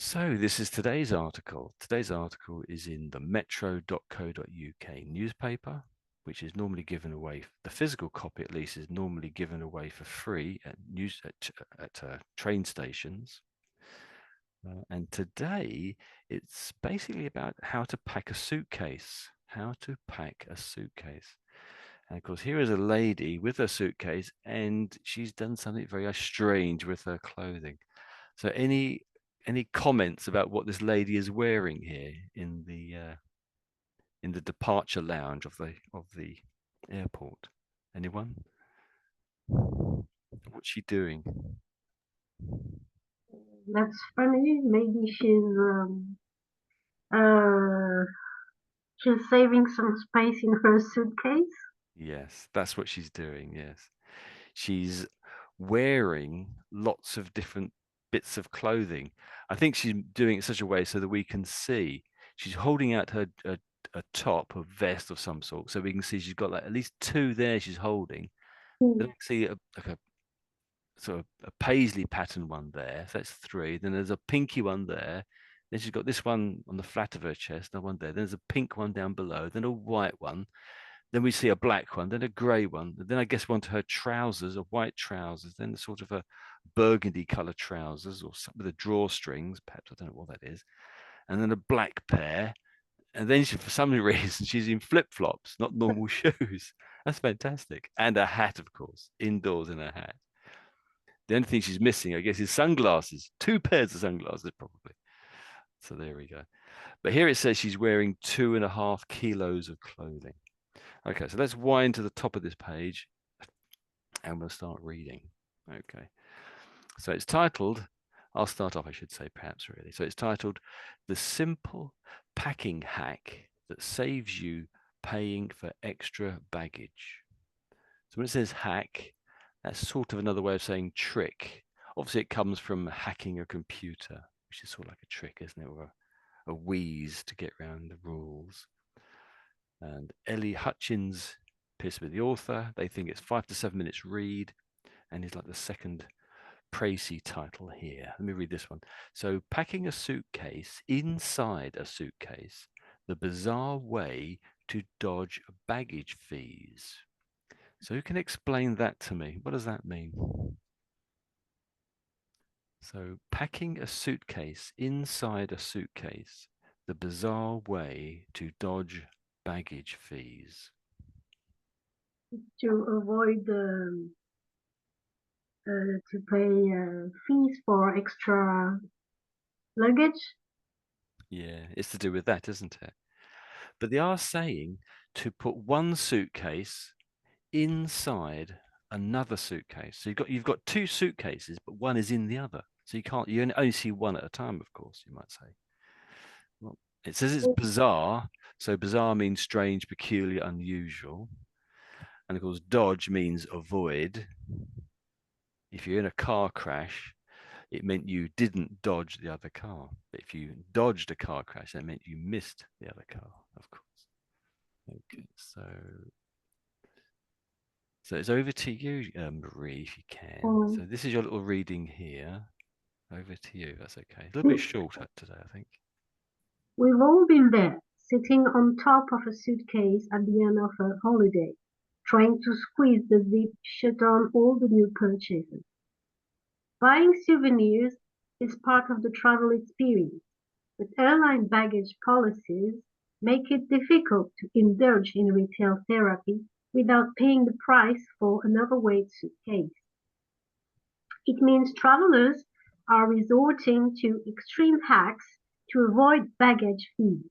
So this is today's article. Today's article is in the metro.co.uk newspaper, which is normally given away. The physical copy, at least, is normally given away for free at train stations. And today, it's basically about how to pack a suitcase. How to pack a suitcase. And of course, here is a lady with her suitcase, and she's done something very strange with her clothing. So, any comments about what this lady is wearing here in the departure lounge of the airport? Anyone? What's she doing? That's funny. Maybe uh she's saving some space in her suitcase. Yes, that's what she's doing. Yes, she's wearing lots of different bits of clothing. I think she's doing it in such a way so that we can see. She's holding out a top, a vest of some sort, so we can see she's got like at least two there she's holding. Then I Hmm. can see like a sort of a paisley pattern one there. So that's three. Then there's a pinky one there. Then she's got this one on the flat of her chest, another one there. Then there's a pink one down below. Then a white one. Then we see a black one. Then a grey one. Then I guess one to her trousers, a white trousers. Then sort of a burgundy colour trousers or something with a drawstrings. Perhaps I don't know what that is. And then a black pair. And then she, for some reason, she's in flip flops, not normal shoes. That's fantastic. And a hat, of course, indoors in a hat. The only thing she's missing, I guess, is sunglasses. Two pairs of sunglasses, probably. So there we go. But here it says she's wearing 2.5 kilos of clothing. Okay, so let's wind to the top of this page and we'll start reading. Okay. So it's titled, I'll start off, I should say, perhaps really. So it's titled The Simple Packing Hack That Saves You Paying for Extra Baggage. So when it says hack, that's sort of another way of saying trick. Obviously, it comes from hacking a computer, which is sort of like a trick, isn't it? Or a wheeze to get around the rules. And Ellie Hutchins appears to be the author. They think it's 5 to 7 minutes read, and is like the second Précy title here. Let me read this one. So, packing a suitcase inside a suitcase, the bizarre way to dodge baggage fees. So who can explain that to me? What does that mean? So packing a suitcase inside a suitcase, the bizarre way to dodge baggage fees. To avoid to pay fees for extra luggage. Yeah, it's to do with that, isn't it? But they are saying to put one suitcase inside another suitcase. So you've got two suitcases, but one is in the other. So you only see one at a time, of course, you might say. Well, it says it's bizarre. So bizarre means strange, peculiar, unusual. And of course, dodge means avoid. If you're in a car crash, it meant you didn't dodge the other car. But if you dodged a car crash, that meant you missed the other car, of course. Okay, so it's over to you, Marie, if you can. So Um, this is your little reading here. Over to you. That's okay. A little bit shorter today, I think. we've all been there, sitting on top of a suitcase at the end of a holiday, trying to squeeze the zip shut on all the new purchases. Buying souvenirs is part of the travel experience, but airline baggage policies make it difficult to indulge in retail therapy without paying the price for an overweight suitcase. It means travelers are resorting to extreme hacks to avoid baggage fees,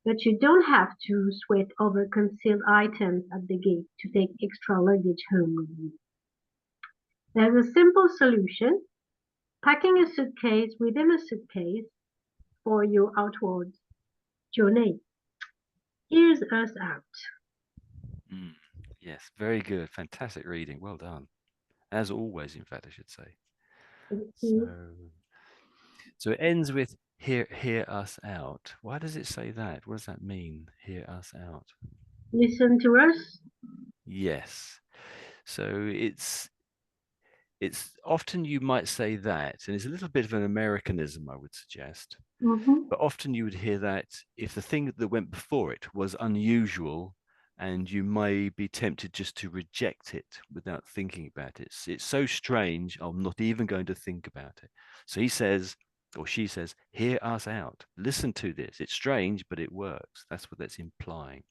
but you don't have to sweat over concealed items at the gate to take extra luggage home with you. There's a simple solution: packing a suitcase within a suitcase for your outward journey. Here's us out. Mm, yes, very good. Fantastic reading. Well done. As always, in fact, I should say. So it ends with hear us out. Why does it say that? What does that mean? Hear us out. Listen to us. Yes. So it's often you might say that, and it's a little bit of an Americanism, I would suggest. Mm-hmm. But often you would hear that if the thing that went before it was unusual, and you may be tempted just to reject it without thinking about it. It's so strange, I'm not even going to think about it. So he says, or she says, hear us out. Listen to this. It's strange, but it works. That's what that's implying.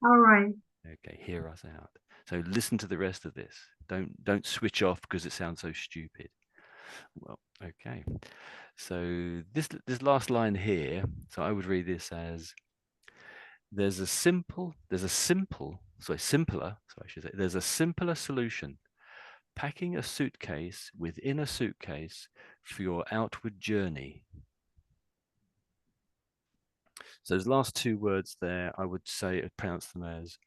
All right. Okay, hear us out. So listen to the rest of this. Don't switch off because it sounds so stupid. Well, okay. So this last line here, so I would read this as simpler, so I should say, there's a simpler solution. Packing a suitcase within a suitcase for your outward journey. So those last two words there, I would say pronounce them as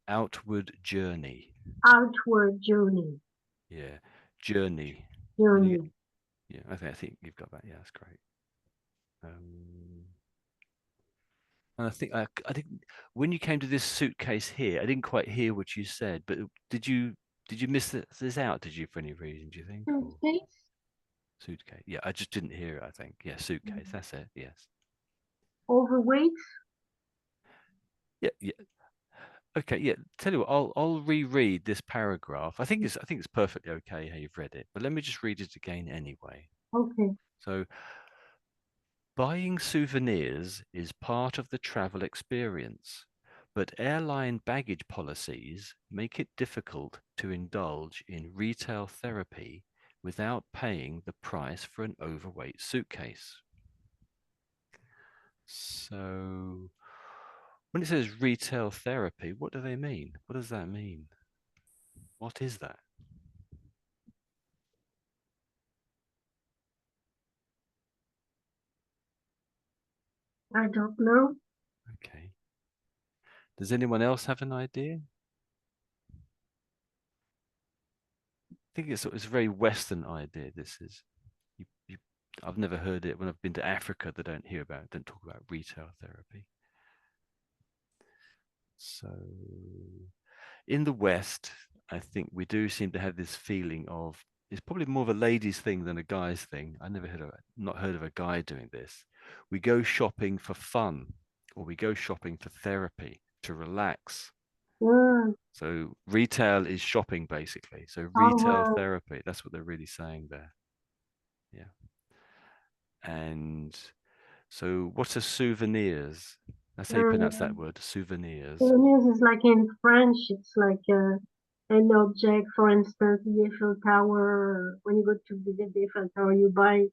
outward journey. Outward journey. Yeah, journey. You think Journey. yeah, I think you've got that. Yeah, that's great. Um, and I think when you came to this suitcase here, I didn't quite hear what you said, but did you miss this out? Did you for any reason? Do you think or Suitcase. suitcase? Yeah, I just didn't hear it. I think yeah, suitcase. That's it. Yes. Overweight. Yeah, yeah. Okay, yeah. Tell you what, I'll reread this paragraph. I think it's perfectly okay how you've read it, but let me just read it again anyway. Okay. So buying souvenirs is part of the travel experience, but airline baggage policies make it difficult to indulge in retail therapy without paying the price for an overweight suitcase. So, when it says retail therapy, what do they mean? What does that mean? What is that? I don't know. Okay. Does anyone else have an idea? I think it's a very Western idea. This is you, I've never heard it when I've been to Africa. They don't hear about it, don't talk about retail therapy. So in the West, I think we do seem to have this feeling of it's probably more of a ladies' thing than a guy's thing. I never not heard of a guy doing this. We go shopping for fun, or we go shopping for therapy to relax. Mm. So retail is shopping basically. So All retail right. therapy, that's what they're really saying there. Yeah. And so what are souvenirs? That's how you pronounce that Um, word, souvenirs. souvenirs is like in French. It's like an object. For instance, the Eiffel Tower. When you go to visit the Eiffel Tower, you buy,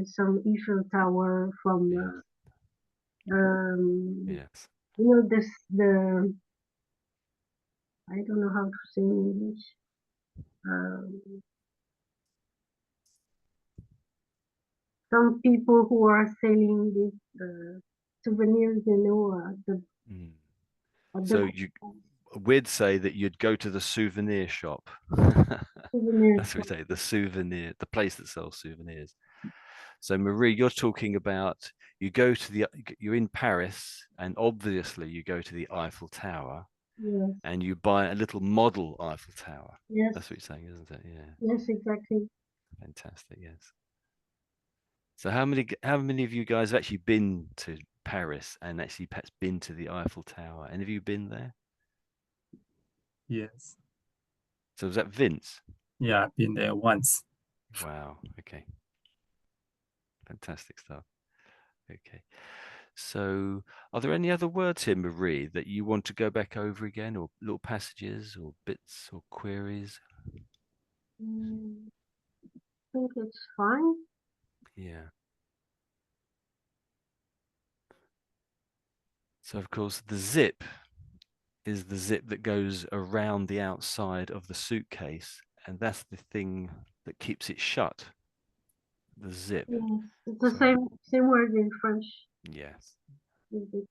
some Eiffel Tower from, Yes. Yes. this the I don't know how to say in English. Um, some people who are selling these souvenirs, Mm. at the So we'd say that you'd go to the souvenir shop. souvenir That's what shop. we say, the place that sells souvenirs. So Marie, you're talking about you're in Paris, and obviously you go to the Eiffel Tower Yes, and you buy a little model Eiffel Tower. yes, That's what you're saying, isn't it? Yeah, yes, exactly. fantastic. Yes. So how many of you guys have actually been to Paris and actually perhaps been to the Eiffel Tower? Any of you been there? Yes. So was that Vince? Yeah, I've been there once. Wow. Okay. Fantastic stuff. Okay. So are there any other words here, Marie, that you want to go back over again, or little passages or bits or queries? Mm, I think it's fine. Yeah. So of course the zip is the zip that goes around the outside of the suitcase, and that's the thing that keeps it shut, the zip. Yes, it's the So same word in French. yes. Is it?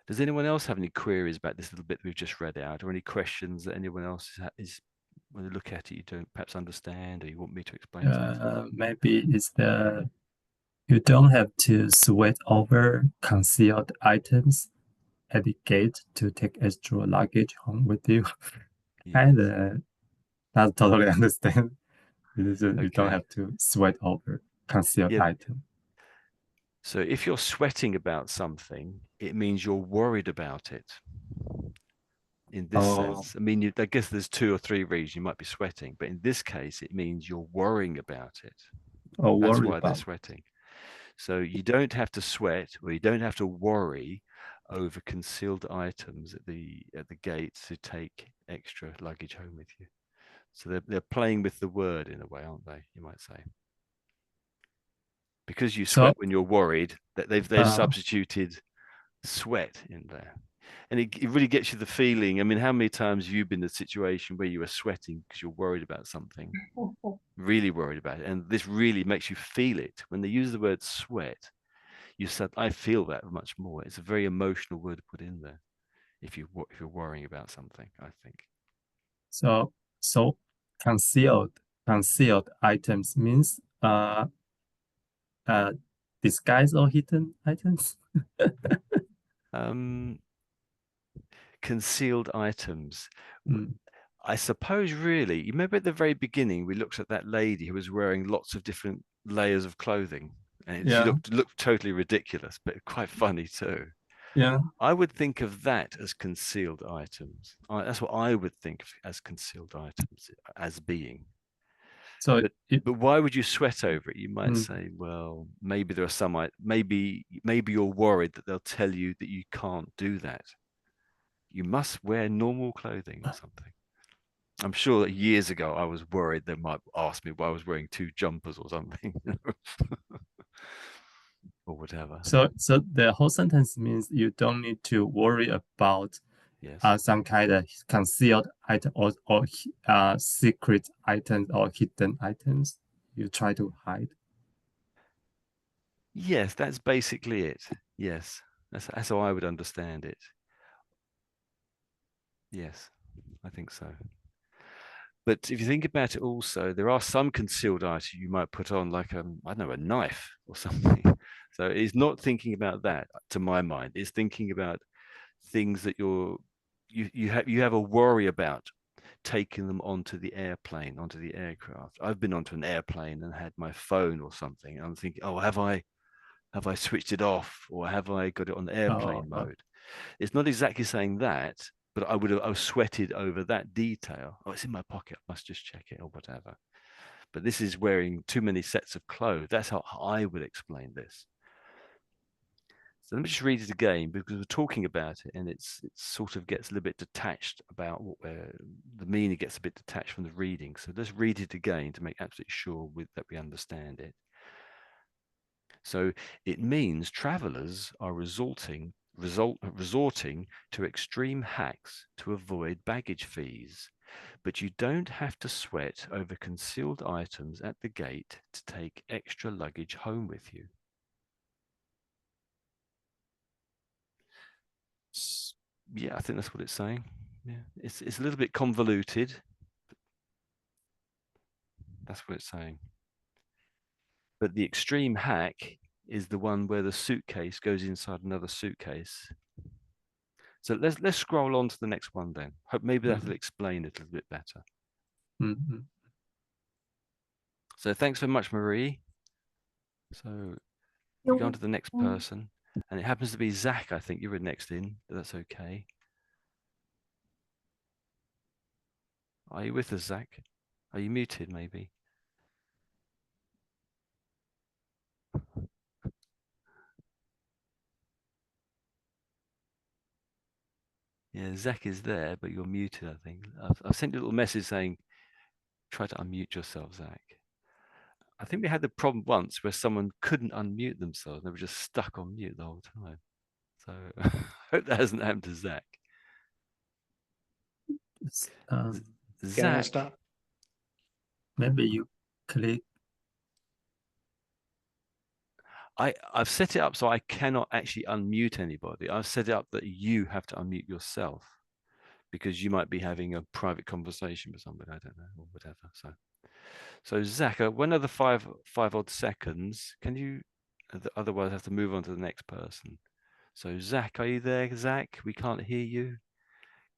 Does anyone else have any queries about this little bit that we've just read out, or any questions that anyone else is when they look at it, you don't perhaps understand, or you want me to explain something? Maybe it's you don't have to sweat over concealed items at the gate to take extra luggage home with you. I Yes. not totally understand. You don't Okay. have to sweat over concealed Yeah. item. So if you're sweating about something, it means you're worried about it in this Oh, sense. I mean, I guess there's two or three reasons you might be sweating, but in this case, it means you're worrying about it. or That's worry why they're about. sweating. So you don't have to sweat or you don't have to worry over concealed items at the gate to take extra luggage home with you. So they're playing with the word in a way, aren't they? You might say. Because you So, sweat when you're worried, that they've uh, substituted sweat in there. And it really gets you the feeling. I mean, how many times have you been in a situation where you are sweating because you're worried about something, really worried about it? And this really makes you feel it. When they use the word sweat, you said, I feel that much more. It's a very emotional word to put in there if you're worrying about something, I think. so, so concealed items means uh disguised or hidden items. Um, Concealed items. Mm, I suppose really, you remember at the very beginning we looked at that lady who was wearing lots of different layers of clothing, and she yeah, looked totally ridiculous, but quite funny too. yeah. I would think of that as concealed items. That's what I would think of as concealed items as being. So But it, but why would you sweat over it? You might mm, say, well, maybe there are some maybe you're worried that they'll tell you that you can't do that. You must wear normal clothing or something. I'm sure that years ago I was worried they might ask me why I was wearing two jumpers or something, or whatever. so the whole sentence means you don't need to worry about Yes. some kind of concealed item or secret items or hidden items you try to hide. Yes, that's basically it. Yes. That's how I would understand it. Yes, I think so. But if you think about it also, there are some concealed items you might put on, like I don't know, a knife or something. So it's not thinking about that, to my mind. It's thinking about things that you have a worry about taking them onto the airplane, onto the aircraft. I've been onto an airplane and had my phone or something. And I'm thinking, oh, have I switched it off or have I got it on Oh, airplane mode? It's not exactly saying that, but I was sweated over that detail. Oh, it's in my pocket. I must just check it or whatever. But this is wearing too many sets of clothes. That's how I would explain this. So let me just read it again because we're talking about it and it sort of gets a little bit detached about the meaning gets a bit detached from the reading. So let's read it again to make absolutely sure that we understand it. So it means travelers are resorting to extreme hacks to avoid baggage fees, but you don't have to sweat over concealed items at the gate to take extra luggage home with you. Yeah, I think that's what it's saying. Yeah, it's a little bit convoluted. That's what it's saying. But the extreme hack is the one where the suitcase goes inside another suitcase. So let's scroll on to the next one then. Hope maybe that'll mm, explain it a little bit better. mm, mm, So thanks very much, Marie. So we You're go on to the next welcome. person, and it happens to be Zach. I think you were next in, but that's okay. Are you with us, Zach? Are you muted? Maybe. Yeah, Zach is there, but you're muted. I think I've sent you a little message saying try to unmute yourself, Zach. I think we had the problem once where someone couldn't unmute themselves. They were just stuck on mute the whole time. So I hope that hasn't happened to Zach. it's, Can I Zach, start? maybe you click. I've set it up so I cannot actually unmute anybody. I've set it up that you have to unmute yourself because you might be having a private conversation with somebody. I don't know or whatever. So Zach, one other five odd seconds. Can you? Otherwise, I have to move on to the next person. So Zach, are you there, Zach? We can't hear you.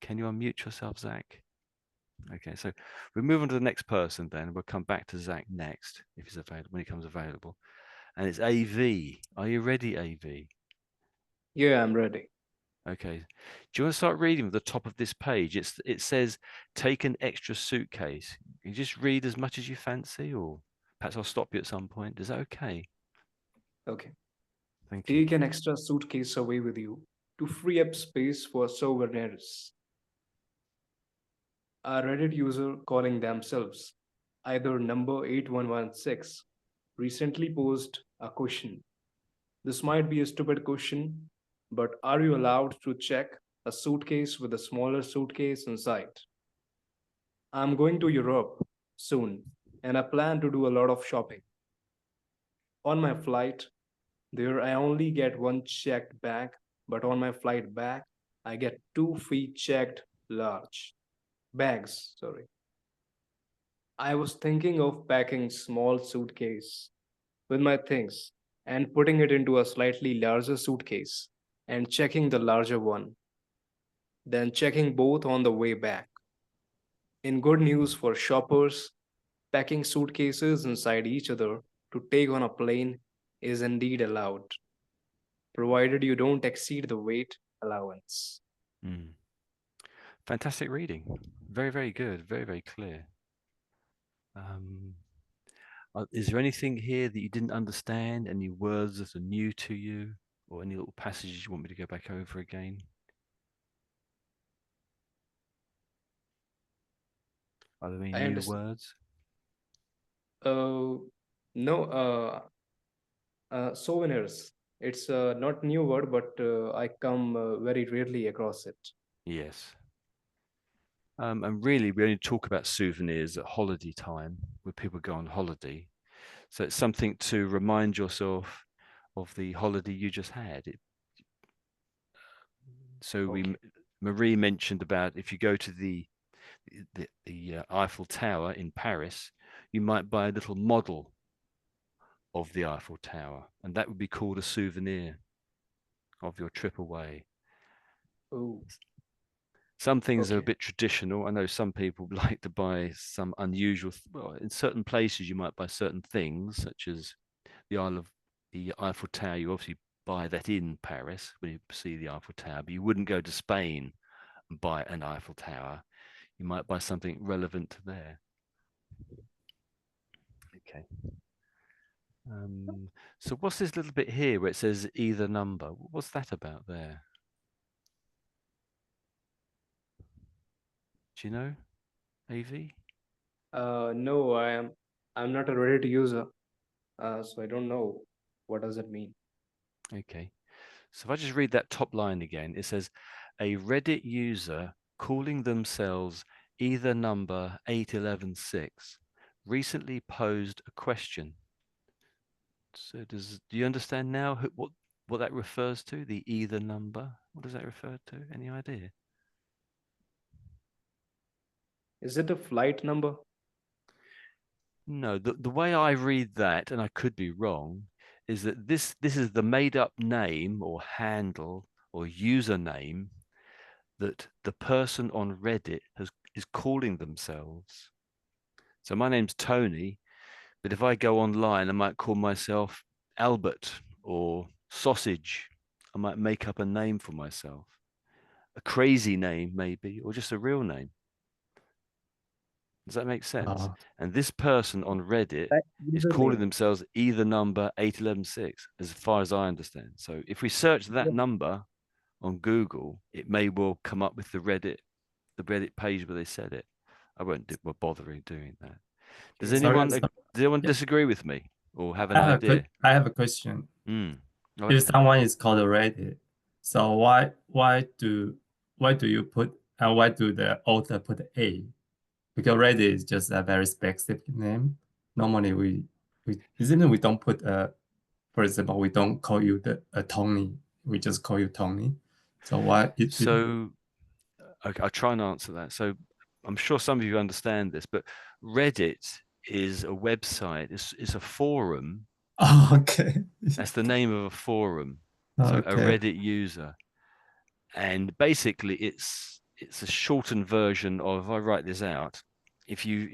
Can you unmute yourself, Zach? Okay, so we move on to the next person then. We'll come back to Zach next if he's available when he comes available. And it's AV. Are you ready, AV? Yeah, I'm ready. Okay. Do you want to start reading at the top of this page? It says take an extra suitcase. You just read as much as you fancy, or perhaps I'll stop you at some point. Is that okay? Okay. Thank you. Take an extra suitcase away with you to free up space for souvenirs. A Reddit user calling themselves either number 8116 recently posed a question. This might be a stupid question, but are you allowed to check a suitcase with a smaller suitcase inside? I'm going to Europe soon, and I plan to do a lot of shopping. On my flight there, I only get one checked bag, but on my flight back, I get two free checked large bags. Sorry. I was thinking of packing small suitcase with my things and putting it into a slightly larger suitcase and checking the larger one, then checking both on the way back. In good news for shoppers, packing suitcases inside each other to take on a plane is indeed allowed, provided you don't exceed the weight allowance. Mm. Fantastic reading. Very, very good. Very, very clear. Um, is there anything here that you didn't understand? Any words that are new to you, or any little passages you want me to go back over again? Are there any I new understand. words? Uh, no, souvenirs. It's not new word, but I come very rarely across it. Yes. And really, we only talk about souvenirs at holiday time, when people go on holiday. So it's something to remind yourself of the holiday you just had. So Okay. Marie mentioned about if you go to the Eiffel Tower in Paris, you might buy a little model of the Eiffel Tower, and that would be called a souvenir of your trip away. Oh, Some things are a okay. bit traditional. I know some people like to buy some unusual. Well, in certain places, you might buy certain things, such as the Eiffel Tower. You obviously buy that in Paris when you see the Eiffel Tower, but you wouldn't go to Spain and buy an Eiffel Tower. You might buy something relevant to there. Okay. So what's this little bit here where it says either number? What's that about there? Do you know, AV? No, I'm not a Reddit user, so I don't know what does it mean. Okay. So if I just read that top line again, it says a Reddit user calling themselves either number 8116 recently posed a question. So do you understand now what that refers to? The either number? What does that refer to? Any idea? Is it a flight number? No, the way I read that, and I could be wrong, is that this is the made up name or handle or username that the person on Reddit is calling themselves. So my name's Tony, but if I go online, I might call myself Albert or Sausage. I might make up a name for myself, a crazy name maybe, or just a real name. Does that make sense? Uh, And this person on Reddit That is calling username. themselves either number 8116, as far as I understand. So if we search that number on Google, it may well come up with the Reddit page where they said it. I won't bothering doing that. Does Okay. sorry, anyone sorry. does anyone Yeah, disagree with me or have an idea? I have a question. Mm. If Okay. someone is called a Reddit, so why do you put why do the author put A? Because Reddit is just a very specific name. Normally we isn't it we don't put for example we don't call you the Tony. We just call you Tony. So why it So okay, I'll try and answer that. So I'm sure some of you understand this, but Reddit is a website. It's a forum. oh, okay. That's the name of a forum. So a Okay. Reddit user, and basically it's a shortened version of, if I write this out, if you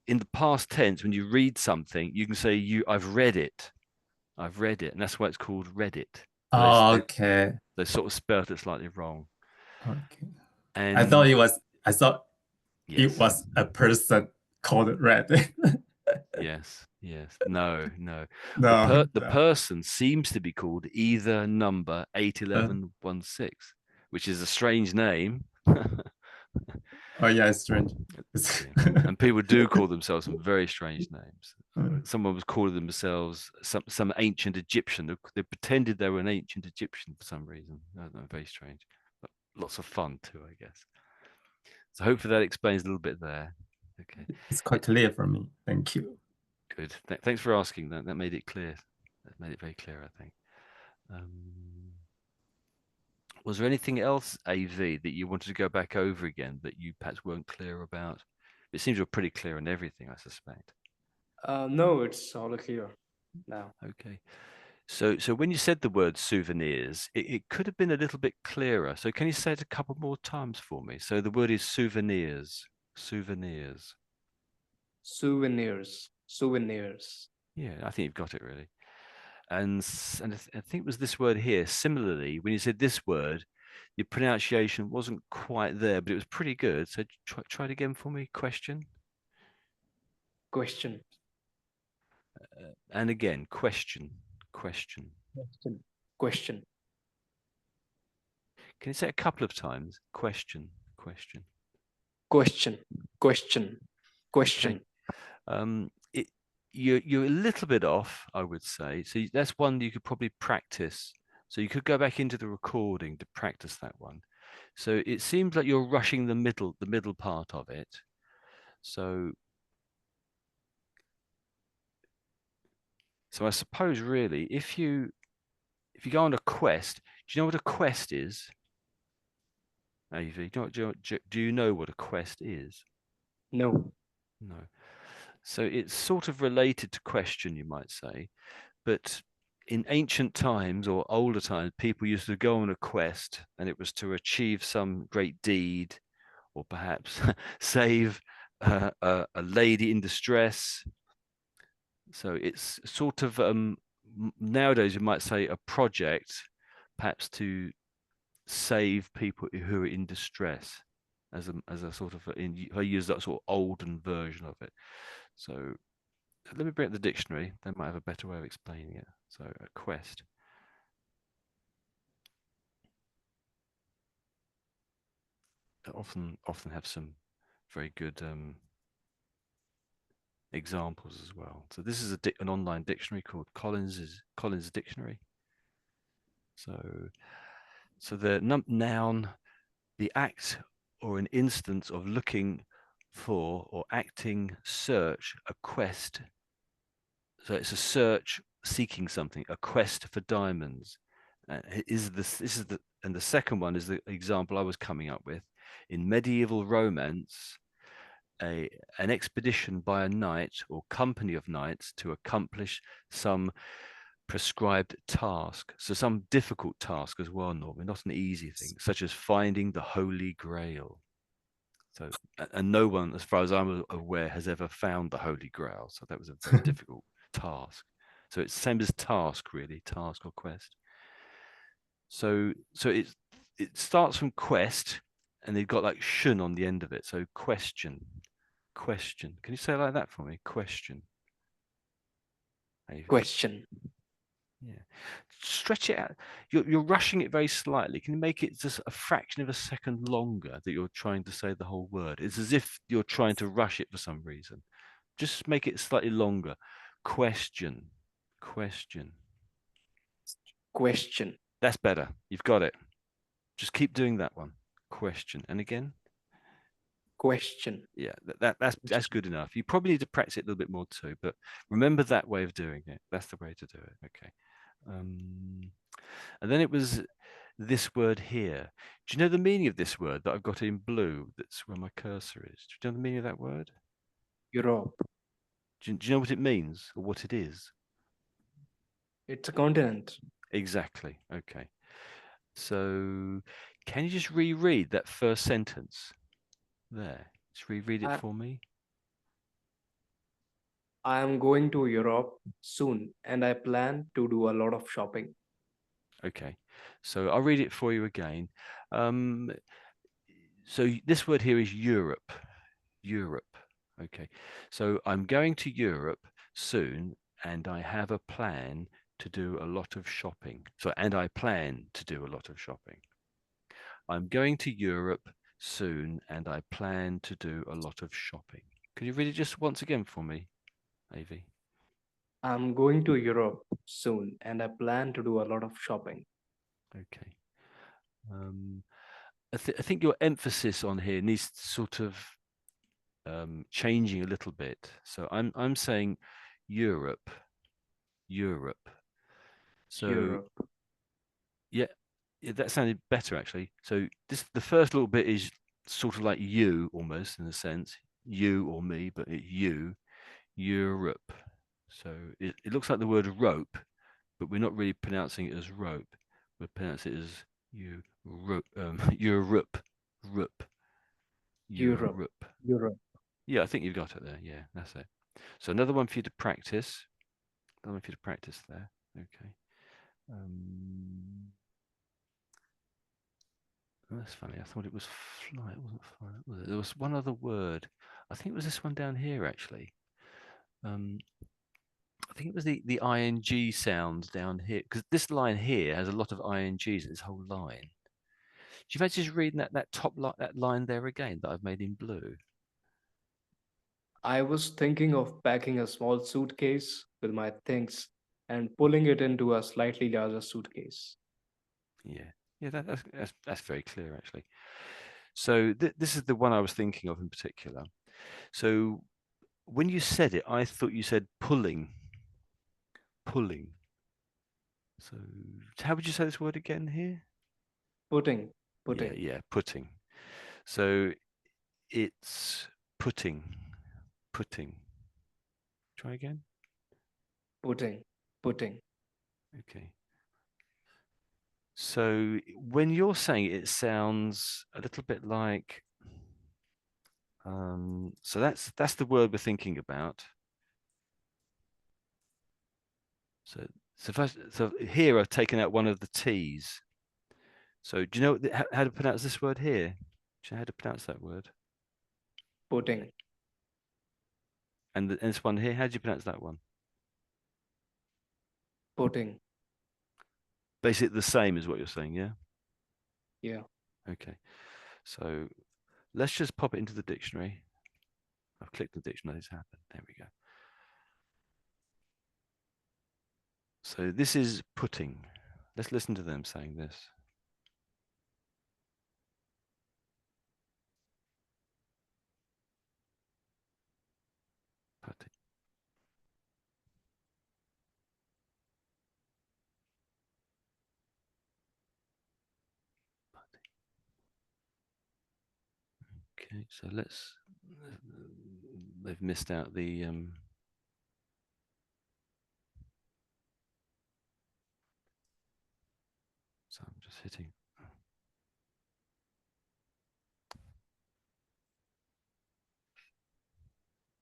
in the past tense, when you read something, you can say I've read it. I've read it. And that's why it's called read it. But Oh, okay. they sort of spelled it slightly wrong. Okay. I thought And it was yes, a person called Red. yes. No. No, The no. person seems to be called either number Uh, 81116, which is a strange name. oh yeah, it's strange. Yeah. And people do call themselves some very strange names. Uh, Someone was calling themselves some ancient Egyptian. They pretended they were an ancient Egyptian for some reason. I don't know, very strange, but lots of fun too, I guess. So hopefully that explains a little bit there. Okay, it's quite clear for me. Thank you. good. Thanks for asking that. That made it clear. That made it very clear, I think. Was there anything else, AV, that you wanted to go back over again that you perhaps weren't clear about? It seems you're pretty clear on everything, I suspect. No, it's all clear now. Okay. So when you said the word souvenirs, it could have been a little bit clearer. So can you say it a couple more times for me? So the word is souvenirs. Souvenirs. Souvenirs. Souvenirs. Yeah, I think you've got it really. And I think it was this word here. Similarly, when you said this word, your pronunciation wasn't quite there, but it was pretty good. So try it again for me. Question. Question. And again, question. Question. Question. Question. Can you say it a couple of times? Question. Question. Question. Question. Question. Okay. You're a little bit off, I would say. So that's one you could probably practice. So you could go back into the recording to practice that one. So it seems like you're rushing the middle part of it. So I suppose really, if you go on a quest, do you know what a quest is? AV, do you know what a quest is? No. No. So it's sort of related to question, you might say, but in ancient times or older times, people used to go on a quest, and it was to achieve some great deed, or perhaps save a lady in distress. So it's sort of nowadays you might say a project, perhaps to save people who are in distress, as a sort of I use that sort of olden version of it. So let me bring up the dictionary. They might have a better way of explaining it. So a quest. Often have some very good examples as well. So this is an online dictionary called Collins Dictionary. So the noun, the act or an instance of looking for or acting, search, a quest. So it's a search, seeking something, a quest for diamonds. And the second one is the example I was coming up with. In medieval romance, an expedition by a knight or company of knights to accomplish some prescribed task. So some difficult task as well, normally, not an easy thing, such as finding the Holy Grail. So, and no one, as far as I'm aware, has ever found the Holy Grail. So that was a very difficult task. So it's same as task, really, task or quest. So it starts from quest, and they've got like shun on the end of it. So question. Can you say it like that for me? Question. Question. Yeah. Stretch it out. You're rushing it very slightly. Can you make it just a fraction of a second longer that you're trying to say the whole word? It's as if you're trying to rush it for some reason. Just make it slightly longer. Question. Question. That's better. You've got it. Just keep doing that one. Question. And again? Question. Yeah, that's good enough. You probably need to practice it a little bit more too, but remember that way of doing it. That's the way to do it. Okay. And then it was this word here. Do you know the meaning of this word that I've got in blue? That's where my cursor is. Do you know the meaning of that word? Europe. Do you know what it means or what it is? It's a continent. Exactly. Okay. So Can you just reread that first sentence there? Just reread it I, for me. I am going to Europe soon and I plan to do a lot of shopping. Okay, so I'll read it for you again. So this word here is Europe. Europe. Okay, so I'm going to Europe soon, and I have a plan to do a lot of shopping. So, and I plan to do a lot of shopping. I'm going to Europe soon, and I plan to do a lot of shopping. Could you read it just once again for me, Avi? I'm going to Europe soon and I plan to do a lot of shopping. Okay. Um, I think your emphasis on here needs to sort of changing a little bit. So I'm saying Europe, Europe. So Europe. yeah, that sounded better actually. So the first little bit is sort of like you almost in a sense, you or me, but you, Europe. So it looks like the word rope, but we're not really pronouncing it as rope. We're pronouncing it as Europe, Rup, Europe. Europe. Europe. Yeah, I think you've got it there. Yeah, that's it. So another one for you to practice. Another one for you to practice there. Okay. Oh, that's funny. I thought it was fly. It wasn't fly, was it? There was one other word. I think it was this one down here actually. Um, I think it was the ing sound down here because this line here has a lot of ings in this whole line. Do you fancy just reading that top that line there again that I've made in blue? I was thinking of packing a small suitcase with my things and pulling it into a slightly larger suitcase. Yeah, yeah, that's very clear actually. So this is the one I was thinking of in particular. So when you said it, I thought you said pulling, pulling. So how would you say this word again here? Putting, Yeah, putting, yeah, putting. So it's putting, putting. Try again. putting, putting. Okay. So when you're saying it, it sounds a little bit like. So that's the word we're thinking about. So here I've taken out one of the T's. So do you know how to pronounce this word here? Do you know how to pronounce that word? Putting, And this one here, how do you pronounce that one? putting. Basically the same as what you're saying, yeah? Yeah. Okay. So let's just pop it into the dictionary. I've clicked the dictionary, it's happened. There we go. So this is putting. Let's listen to them saying this. Putting. Okay, so let's. They've missed out the. So I'm just hitting.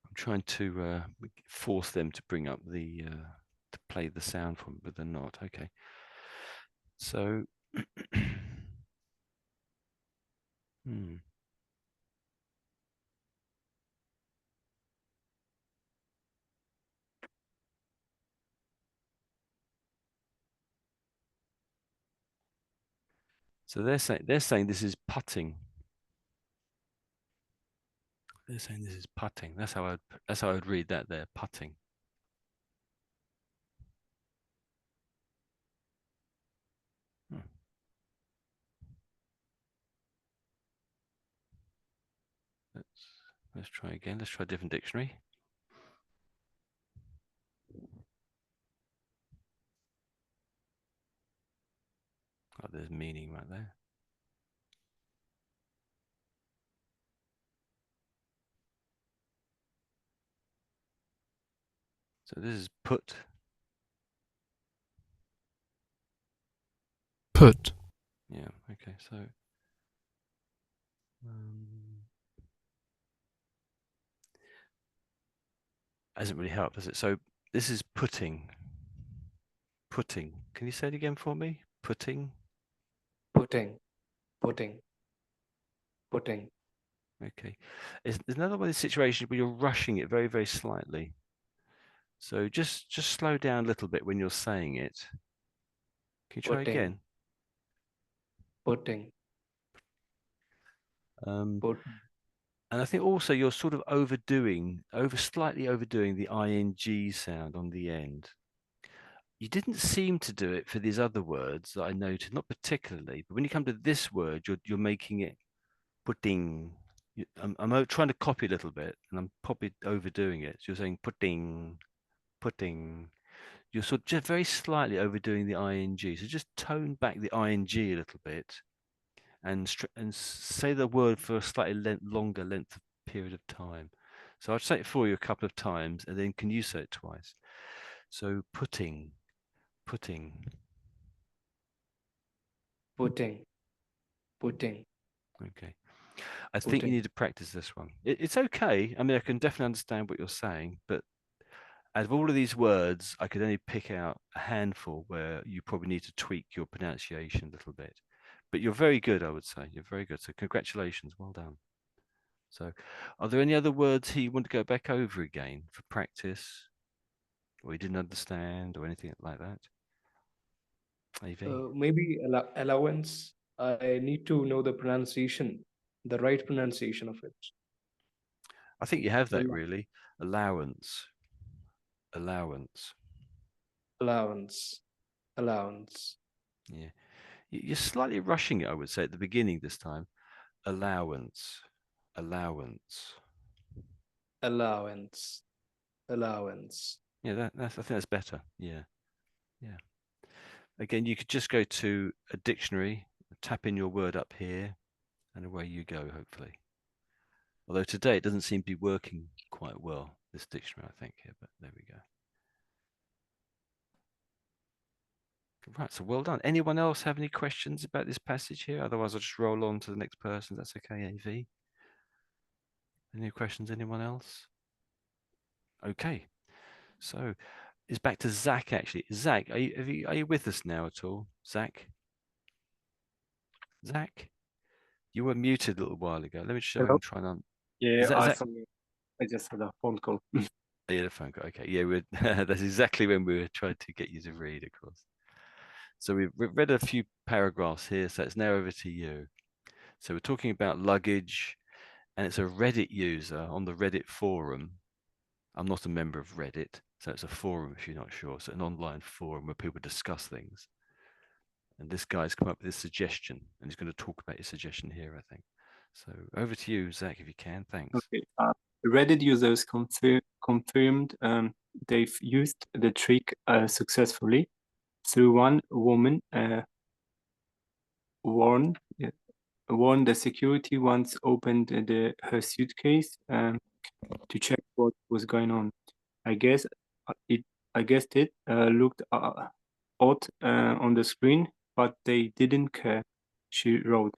I'm trying to force them to bring up the to play the sound for me, but they're not. Okay. So. hmm. So they're saying this is putting. They're saying this is putting. That's how I'd read that there, putting. Hmm. Let's try again. Let's try a different dictionary. Oh, there's meaning right there. So this is put. Put. Yeah. Okay. So Hasn't really helped, has it? So this is putting. Putting. Can you say it again for me? Putting. Putting, putting, putting. Okay. There's another one of the situations where you're rushing it very, very slightly. So just slow down a little bit when you're saying it. Can you try Putting, again? putting, Um, put, and I think also you're sort of slightly overdoing the ing sound on the end. You didn't seem to do it for these other words that I noted, not particularly, but when you come to this word, you're making it putting. I'm trying to copy a little bit, and I'm probably overdoing it. So you're saying putting, putting. You're sort of just very slightly overdoing the ing. So just tone back the ing a little bit, and say the word for a slightly longer length of period of time. So I'll say it for you a couple of times, and then can you say it twice? So putting, putting. putting, putting, Okay. I think you putting. need to practice this one. It's okay. I mean, I can definitely understand what you're saying, but out of all of these words, I could only pick out a handful where you probably need to tweak your pronunciation a little bit. But you're very good, I would say. You're very good. So congratulations. Well done. So are there any other words here you want to go back over again for practice, or you didn't understand, or anything like that? AV? Maybe allowance. I need to know the pronunciation, the right pronunciation of it. I think you have that Allow- really. Allowance. Allowance. Allowance, allowance, Yeah. You're slightly rushing it, I would say, at the beginning this time. Allowance. Allowance. allowance, allowance. Yeah, I think that's better. Yeah. Yeah. Again, you could just go to a dictionary, tap in your word up here, and away you go, hopefully. Although today it doesn't seem to be working quite well, this dictionary, I think, here, but there we go. Right, so well done. Anyone else have any questions about this passage here? Otherwise, I'll just roll on to the next person. That's okay, AV. Any questions, anyone else? Okay, so it's back to Zach, actually. Zach, are you with us now at all? Zach? Zach? You were muted a little while ago. Let me see if I Hello? can try and... Yeah, Is that Zach? I just had a phone call. Oh, yeah, the phone call. Okay, yeah, that's exactly when we were trying to get you to read, of course. So we've read a few paragraphs here, so it's now over to you. So we're talking about luggage, and it's a Reddit user on the Reddit forum. I'm not a member of Reddit, so it's a forum if you're not sure. It's an online forum where people discuss things. And this guy's come up with this suggestion, and he's going to talk about his suggestion here, I think. So over to you, Zach, if you can. Thanks. Okay. Reddit users confirmed they've used the trick successfully through one woman warned the security once opened her suitcase to check what was going on. I guess it looked odd on the screen, but they didn't care. She wrote.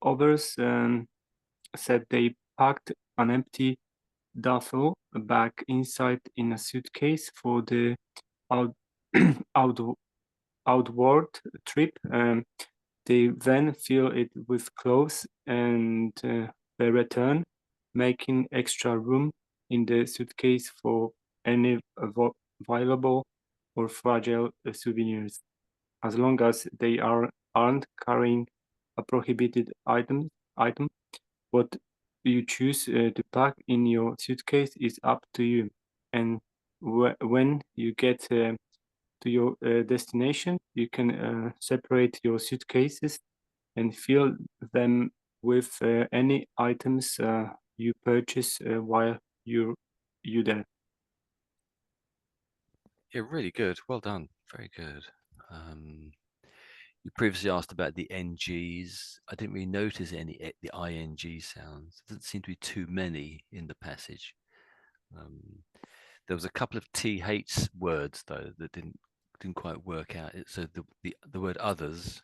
Others said they packed an empty duffel bag inside in a suitcase for the out, out, outward trip. They then fill it with clothes and they return, making extra room in the suitcase for any valuable or fragile souvenirs, as long as they aren't carrying a prohibited item. What you choose to pack in your suitcase is up to you. And when you get to your destination, you can separate your suitcases and fill them with any items you purchase while you there. Yeah, really good. Well done. Very good. You previously asked about the NGs. I didn't really notice the ing sounds. There doesn't seem to be too many in the passage. There was a couple of th words though that didn't quite work out. So the word others.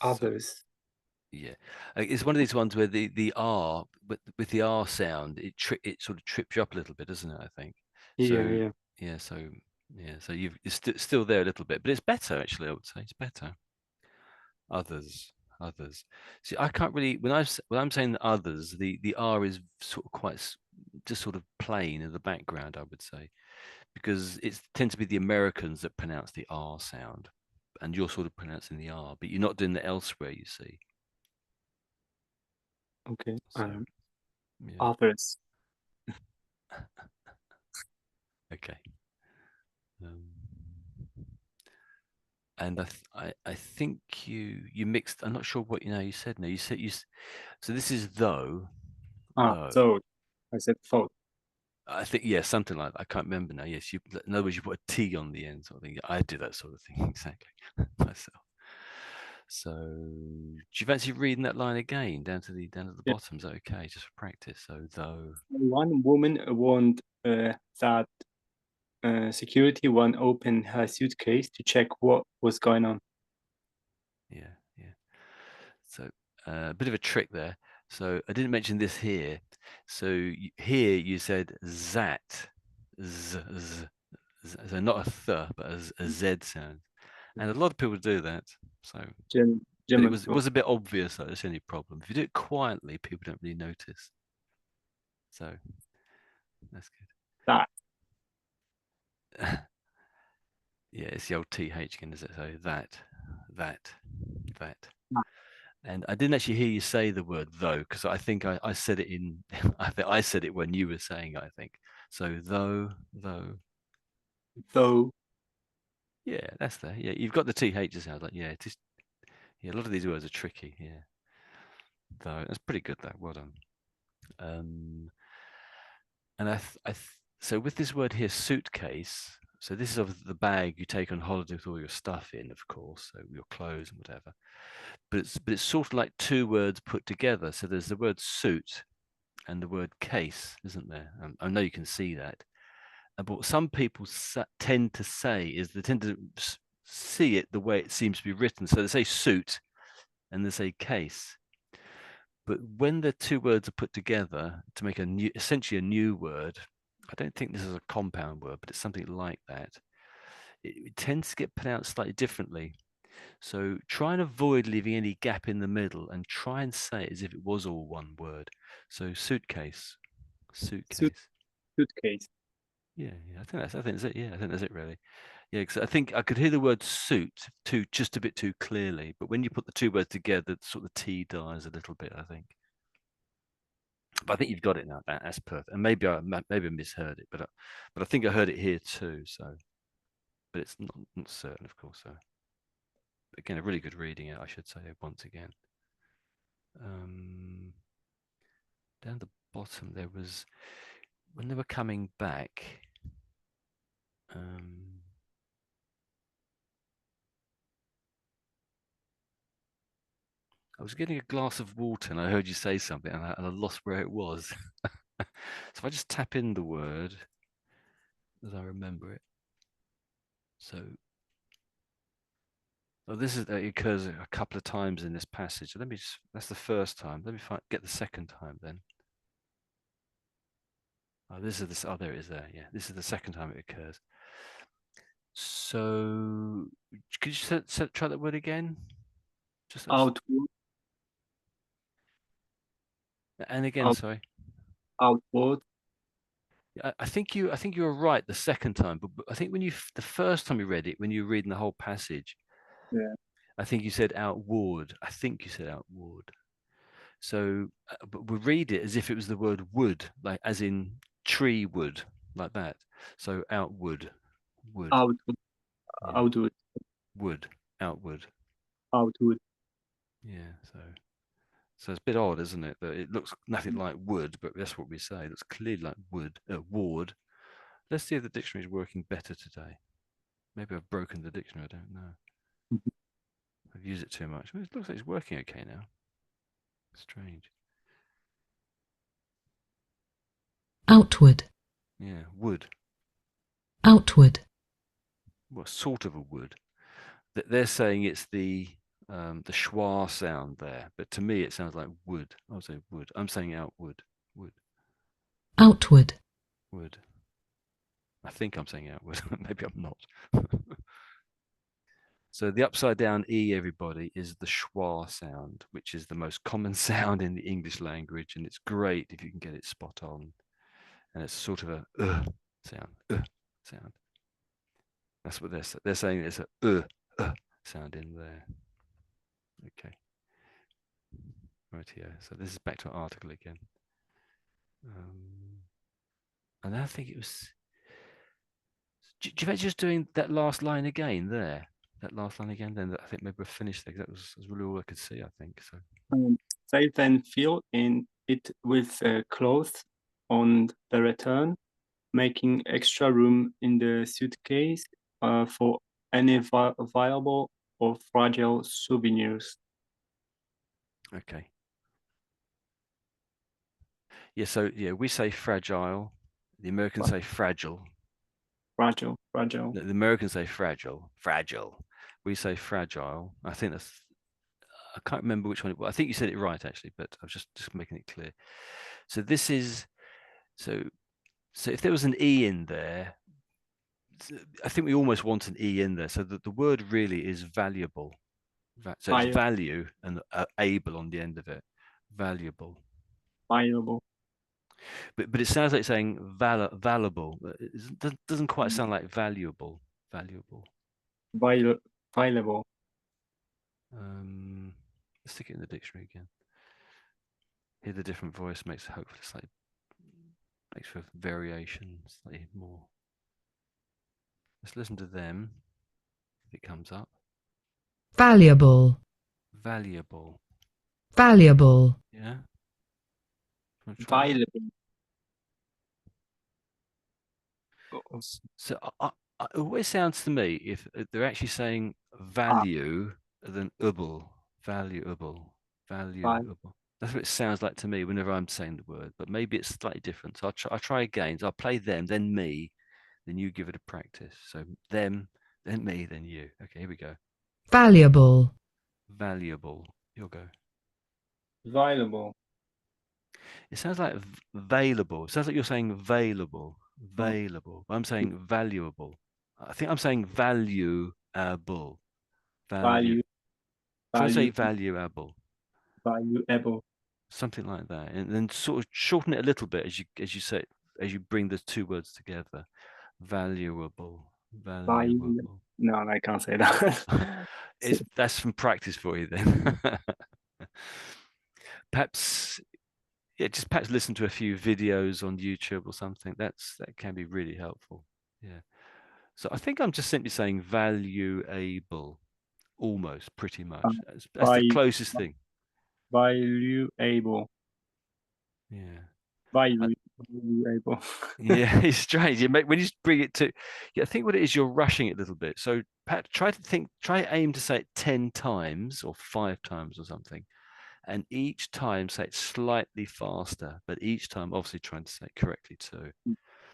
Others. Yeah, it's one of these ones where the R, with the R sound, it sort of trips you up a little bit, doesn't it? I think. Yeah, So yeah. yeah, so it's still there a little bit, but it's better actually. I would say it's better. Others. See, I can't really when I'm saying others, the R is sort of just sort of plain in the background, I would say, because it tends to be the Americans that pronounce the R sound, and you're sort of pronouncing the R, but you're not doing the elsewhere. You see. Okay. So yeah. Others. Okay. Um, and I think you mixed. I'm not sure what you said. No, you said so this is though. So I said thought. I think yeah, something like that. I can't remember now. Yes, in other words, you put a T on the end, sort of thing. I do that sort of thing exactly myself. So, do you fancy reading that line again down to the Yeah. bottom? Is that okay, just for practice? So, though. One woman warned that security one opened her suitcase to check what was going on. Yeah. So, a bit of a trick there. So, I didn't mention this here. So, here you said zat, so not a th, but a z sound, and a lot of people do that. So. But German it was a bit obvious though. That's the only problem. If you do it quietly, people don't really notice. So that's that. good. Yeah, it's the old th again, is it? So that. And I didn't actually hear you say the word though, because I think I said it in. I think I said it when you were saying it, I think. So though. Though. Yeah, that's there. Yeah, you've got the th sound. Like yeah, yeah. A lot of these words are tricky. Yeah. Though that's pretty good though. Well done. And so with this word here, suitcase. So this is of the bag you take on holiday with all your stuff in, of course, so your clothes and whatever. But it's sort of like two words put together. So there's the word suit and the word case, isn't there? I know you can see that. But what some people tend to say is they tend to see it the way it seems to be written. So they say suit and they say case. But when the two words are put together to make essentially a new word, I don't think this is a compound word, but it's something like that. It tends to get pronounced slightly differently. So try and avoid leaving any gap in the middle and try and say it as if it was all one word. So suitcase. Suitcase. Yeah, I think that's it. Yeah, I think that's it really. Yeah, because I think I could hear the word suit just a bit too clearly, but when you put the two words together, sort of the T dies a little bit, I think. But I think you've got it now. That's perfect. And maybe I misheard it, but I think I heard it here too. So, but it's not certain, of course. So, again, a really good reading it, I should say once again. Down the bottom there was when they were coming back. I was getting a glass of water and I heard you say something and I lost where it was. So if I just tap in the word as I remember it. So this it occurs a couple of times in this passage. So that's the first time. Let me get the second time then. Oh, there it is there. Yeah, this is the second time it occurs. So could you try that word again? Outward. And again, sorry. Outward. I think you were right the second time, but I think the first time you read it, when you were reading the whole passage, Yeah. I think you said outward. I think you said outward. So, but we read it as if it was the word wood, like as in tree wood, like that. So outward, wood. Outward. Yeah. Outward. Wood, outward. Outward. Yeah. So it's a bit odd, isn't it? That it looks nothing like wood, but that's what we say. It looks clearly like ward. Let's see if the dictionary is working better today. Maybe I've broken the dictionary. I don't know. I've used it too much. It looks like it's working okay now. Strange. Outward. Yeah, wood. Outward. Well, sort of a wood. They're saying it's the the schwa sound there, but to me it sounds like wood. I'll say wood. I'm saying outward, wood, outward, wood. I think I'm saying outward. Maybe I'm not. So the upside down E, everybody, is the schwa sound, which is the most common sound in the English language, and it's great if you can get it spot on. And it's sort of a sound, sound. That's what they're saying. There's a sound in there. Okay. Right here. So this is back to our article again. And I think it was. Do you fancy just doing that last line again there? That last line again. Then I think maybe we're finished there. 'Cause that was really all I could see. I think so. They then fill in it with clothes on the return, making extra room in the suitcase for any viable or fragile souvenirs. Okay. Yeah. So yeah, we say fragile. The Americans say fragile. Fragile. The Americans say fragile. Fragile. We say fragile. I think that's. I can't remember which one. I think you said it right actually, but I was just making it clear. So this is so. So if there was an E in there, I think we almost want an E in there. So the word really is valuable. So it's value and able on the end of it. Valuable. Viable. But it sounds like saying valuable. It doesn't quite sound like valuable. Valuable. Viable. Let's stick it in the dictionary again. Hear the different voice makes hopefully slightly makes for variation, slightly more. Let's listen to them. If it comes up. valuable, Valuable. valuable, Yeah. Viable. So it always sounds to me if they're actually saying value than valuable. That's what it sounds like to me whenever I'm saying the word, but maybe it's slightly different. So I'll try again. So I'll play them, then me, then you give it a practice. So them, then me, then you. Okay, here we go. valuable, Valuable. You'll go. Viable. It sounds like available. It sounds like you're saying available. Available. I'm saying valuable. I think I'm saying valuable. Value. Try to say valuable. Valuable. Something like that, and then sort of shorten it a little bit as you say as you bring the two words together. Valuable. Valuable. No, I can't say that. That's from practice for you then. Perhaps just perhaps listen to a few videos on YouTube or something. That can be really helpful. Yeah. So I think I'm just simply saying valuable, almost pretty much. That's the closest thing. Valuable. Yeah. Valuable. Yeah, it's strange. When you bring it to, I think what it is, you're rushing it a little bit. So Pat, try aim to say it 10 times or 5 times or something. And each time say it slightly faster, but each time obviously trying to say it correctly too.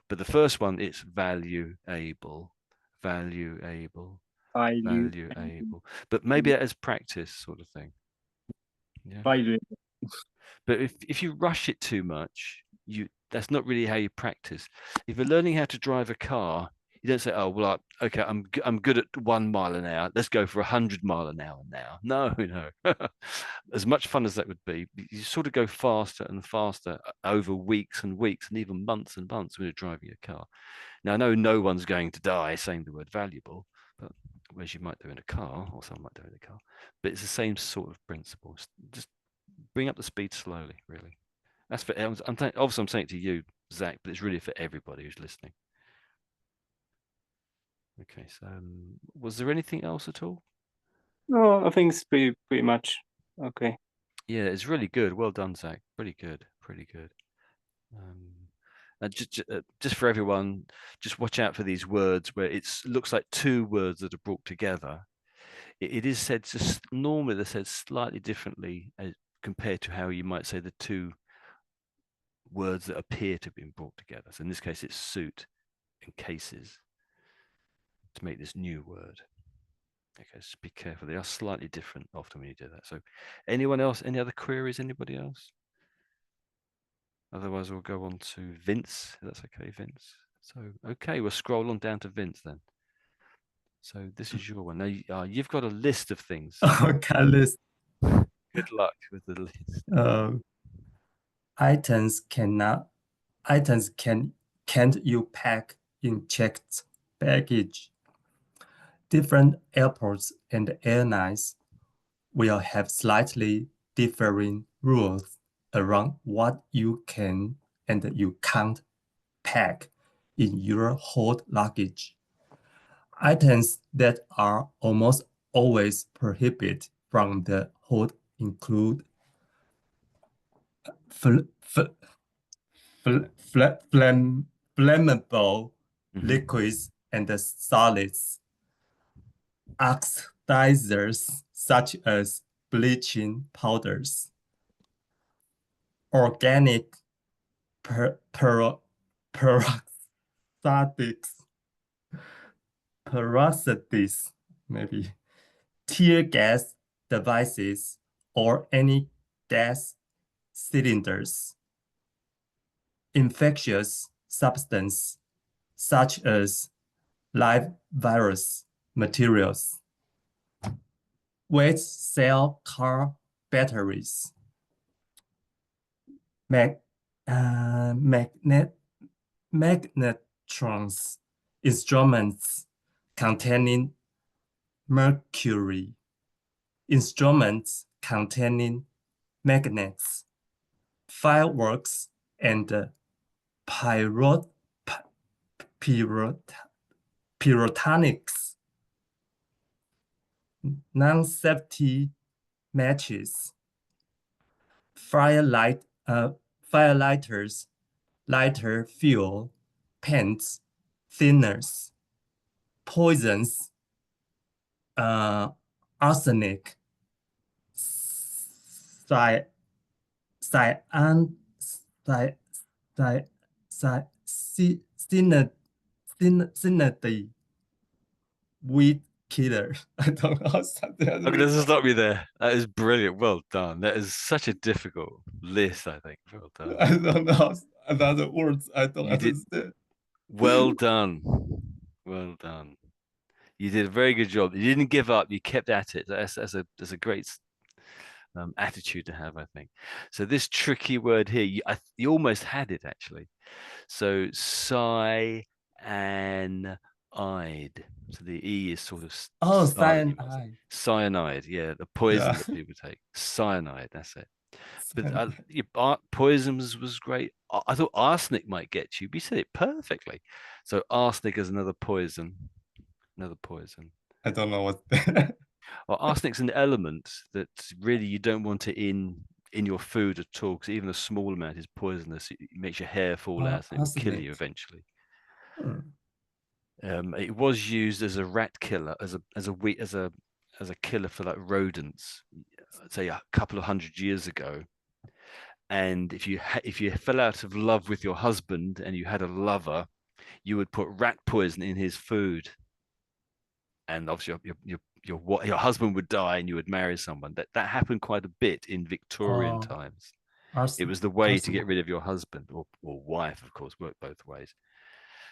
But the first one, it's valuable. But maybe that is practice sort of thing. Yeah. Valuable. But if you rush it too much, that's not really how you practice. If you're learning how to drive a car, you don't say, "Oh, well, okay, I'm good at 1 mile an hour. Let's go for 100 mile an hour now." No, no. As much fun as that would be, you sort of go faster and faster over weeks and weeks and even months and months when you're driving a car. Now, I know no one's going to die saying the word valuable, but whereas you might do in a car, or some might do in a car, but it's the same sort of principle. Just bring up the speed slowly, really. That's for obviously I'm saying it to you, Zach, but it's really for everybody who's listening. Okay, so was there anything else at all? No, I think it's pretty much okay. Yeah, it's really good. Well done, Zach. Pretty good. Just for everyone, just watch out for these words where it looks like 2 words that are brought together. It is said just normally they're said slightly differently compared to how you might say the 2 words that appear to have been brought together. So in this case, it's suit and cases to make this new word. Okay, just be careful. They are slightly different often when you do that. So anyone else, any other queries, anybody else? Otherwise, we'll go on to Vince. That's okay, Vince. So, okay, we'll scroll on down to Vince then. So this is your one. Now, you've got a list of things. Okay, list. Good luck with the list. Items can't you pack in checked baggage? Different airports and airlines will have slightly differing rules around what you can and you can't pack in your hold luggage. Items that are almost always prohibited from the hold include flammable liquids and solids, oxidizers such as bleaching powders, organic peroxides, maybe tear gas devices, or any gas cylinders, infectious substance such as live virus materials, weight cell car batteries, magnet magnetrons, instruments containing mercury, instruments containing magnets, fireworks, and pyrotechnics, non-safety matches, firelighters, lighter fuel, paints, thinners, poisons, arsenic, cyan, cyanide, weed killer. I don't know something. Okay, let's stop you there. That is brilliant. Well done. That is such a difficult list, I think. Well done. I don't know another words. I don't You did understand. well done. Well done. You did a very good job. You didn't give up. You kept at it. That's a great attitude to have, I think. So this tricky word here, you almost had it actually. So cyanide. So the E is sort of Oh, silent. cyanide. Cyanide, yeah, the poison Yeah. that people take. Cyanide, that's it. But Cyanide. poisons was great. I thought arsenic might get you, but you said it perfectly. So arsenic is another poison. Another poison. I don't know what that. Well, arsenic's an element that really you don't want it in your food at all, because even a small amount is poisonous. It makes your hair fall out, and it will kill you Arsenic. eventually. Hmm. It was used as a rat killer, as a killer for like rodents, say a couple of 100 years ago. And if you fell out of love with your husband and you had a lover, you would put rat poison in his food, and obviously your husband would die and you would marry someone. That happened quite a bit in Victorian Oh, times. It arsenic. was the way to Arsenic. get rid of your husband or wife, of course, worked both ways.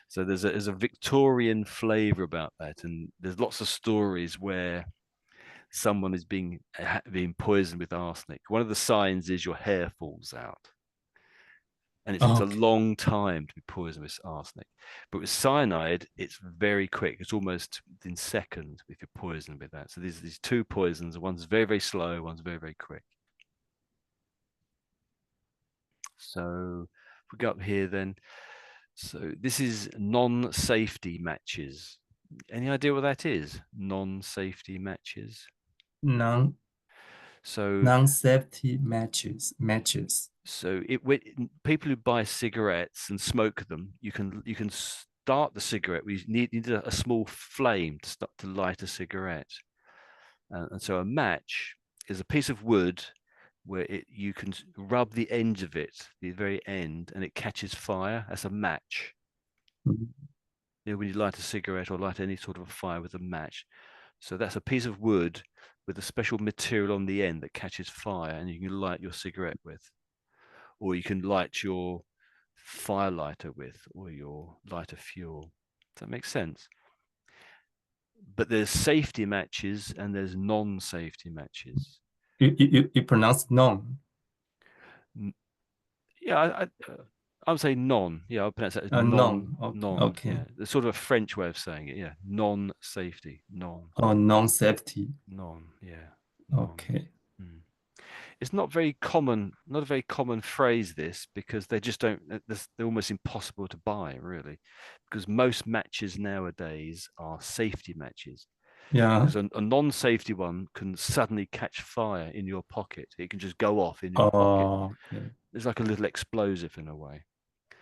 So there's a Victorian flavor about that, and there's lots of stories where someone is being poisoned with arsenic. One of the signs is your hair falls out, and it takes a Okay. long time to be poisoned with arsenic. But with cyanide, it's very quick. It's almost in seconds if you're poisoned with that. So there's these two poisons. One's very, very slow. One's very, very quick. So if we go up here then, so this is non-safety matches. Any idea what that is? Non-safety matches. Non So non-safety matches. so people who buy cigarettes and smoke them, you can start the cigarette. We need a small flame to start to light a cigarette. And so a match is a piece of wood where you can rub the end of it, the very end, and it catches fire. That's a match. Mhm. When you light a cigarette or light any sort of a fire with a match. So that's a piece of wood with a special material on the end that catches fire and you can light your cigarette with, or you can light your fire lighter with, or your lighter fuel. Does that make sense? But there's safety matches and there's non-safety matches. You pronounce non. Yeah, I would say non. Yeah, I'll pronounce that as non. Non. Non. Okay. Yeah, it's sort of a French way of saying it. Yeah, non-safety. Non. Oh, non-safety. Non. Yeah. Non. Okay. Mm. It's not very common. Not a very common phrase. This because they just don't. They're almost impossible to buy, really, because most matches nowadays are safety matches. Yeah. Because a non-safety one can suddenly catch fire in your pocket. It can just go off in your pocket. Oh, okay. It's like a little explosive in a way.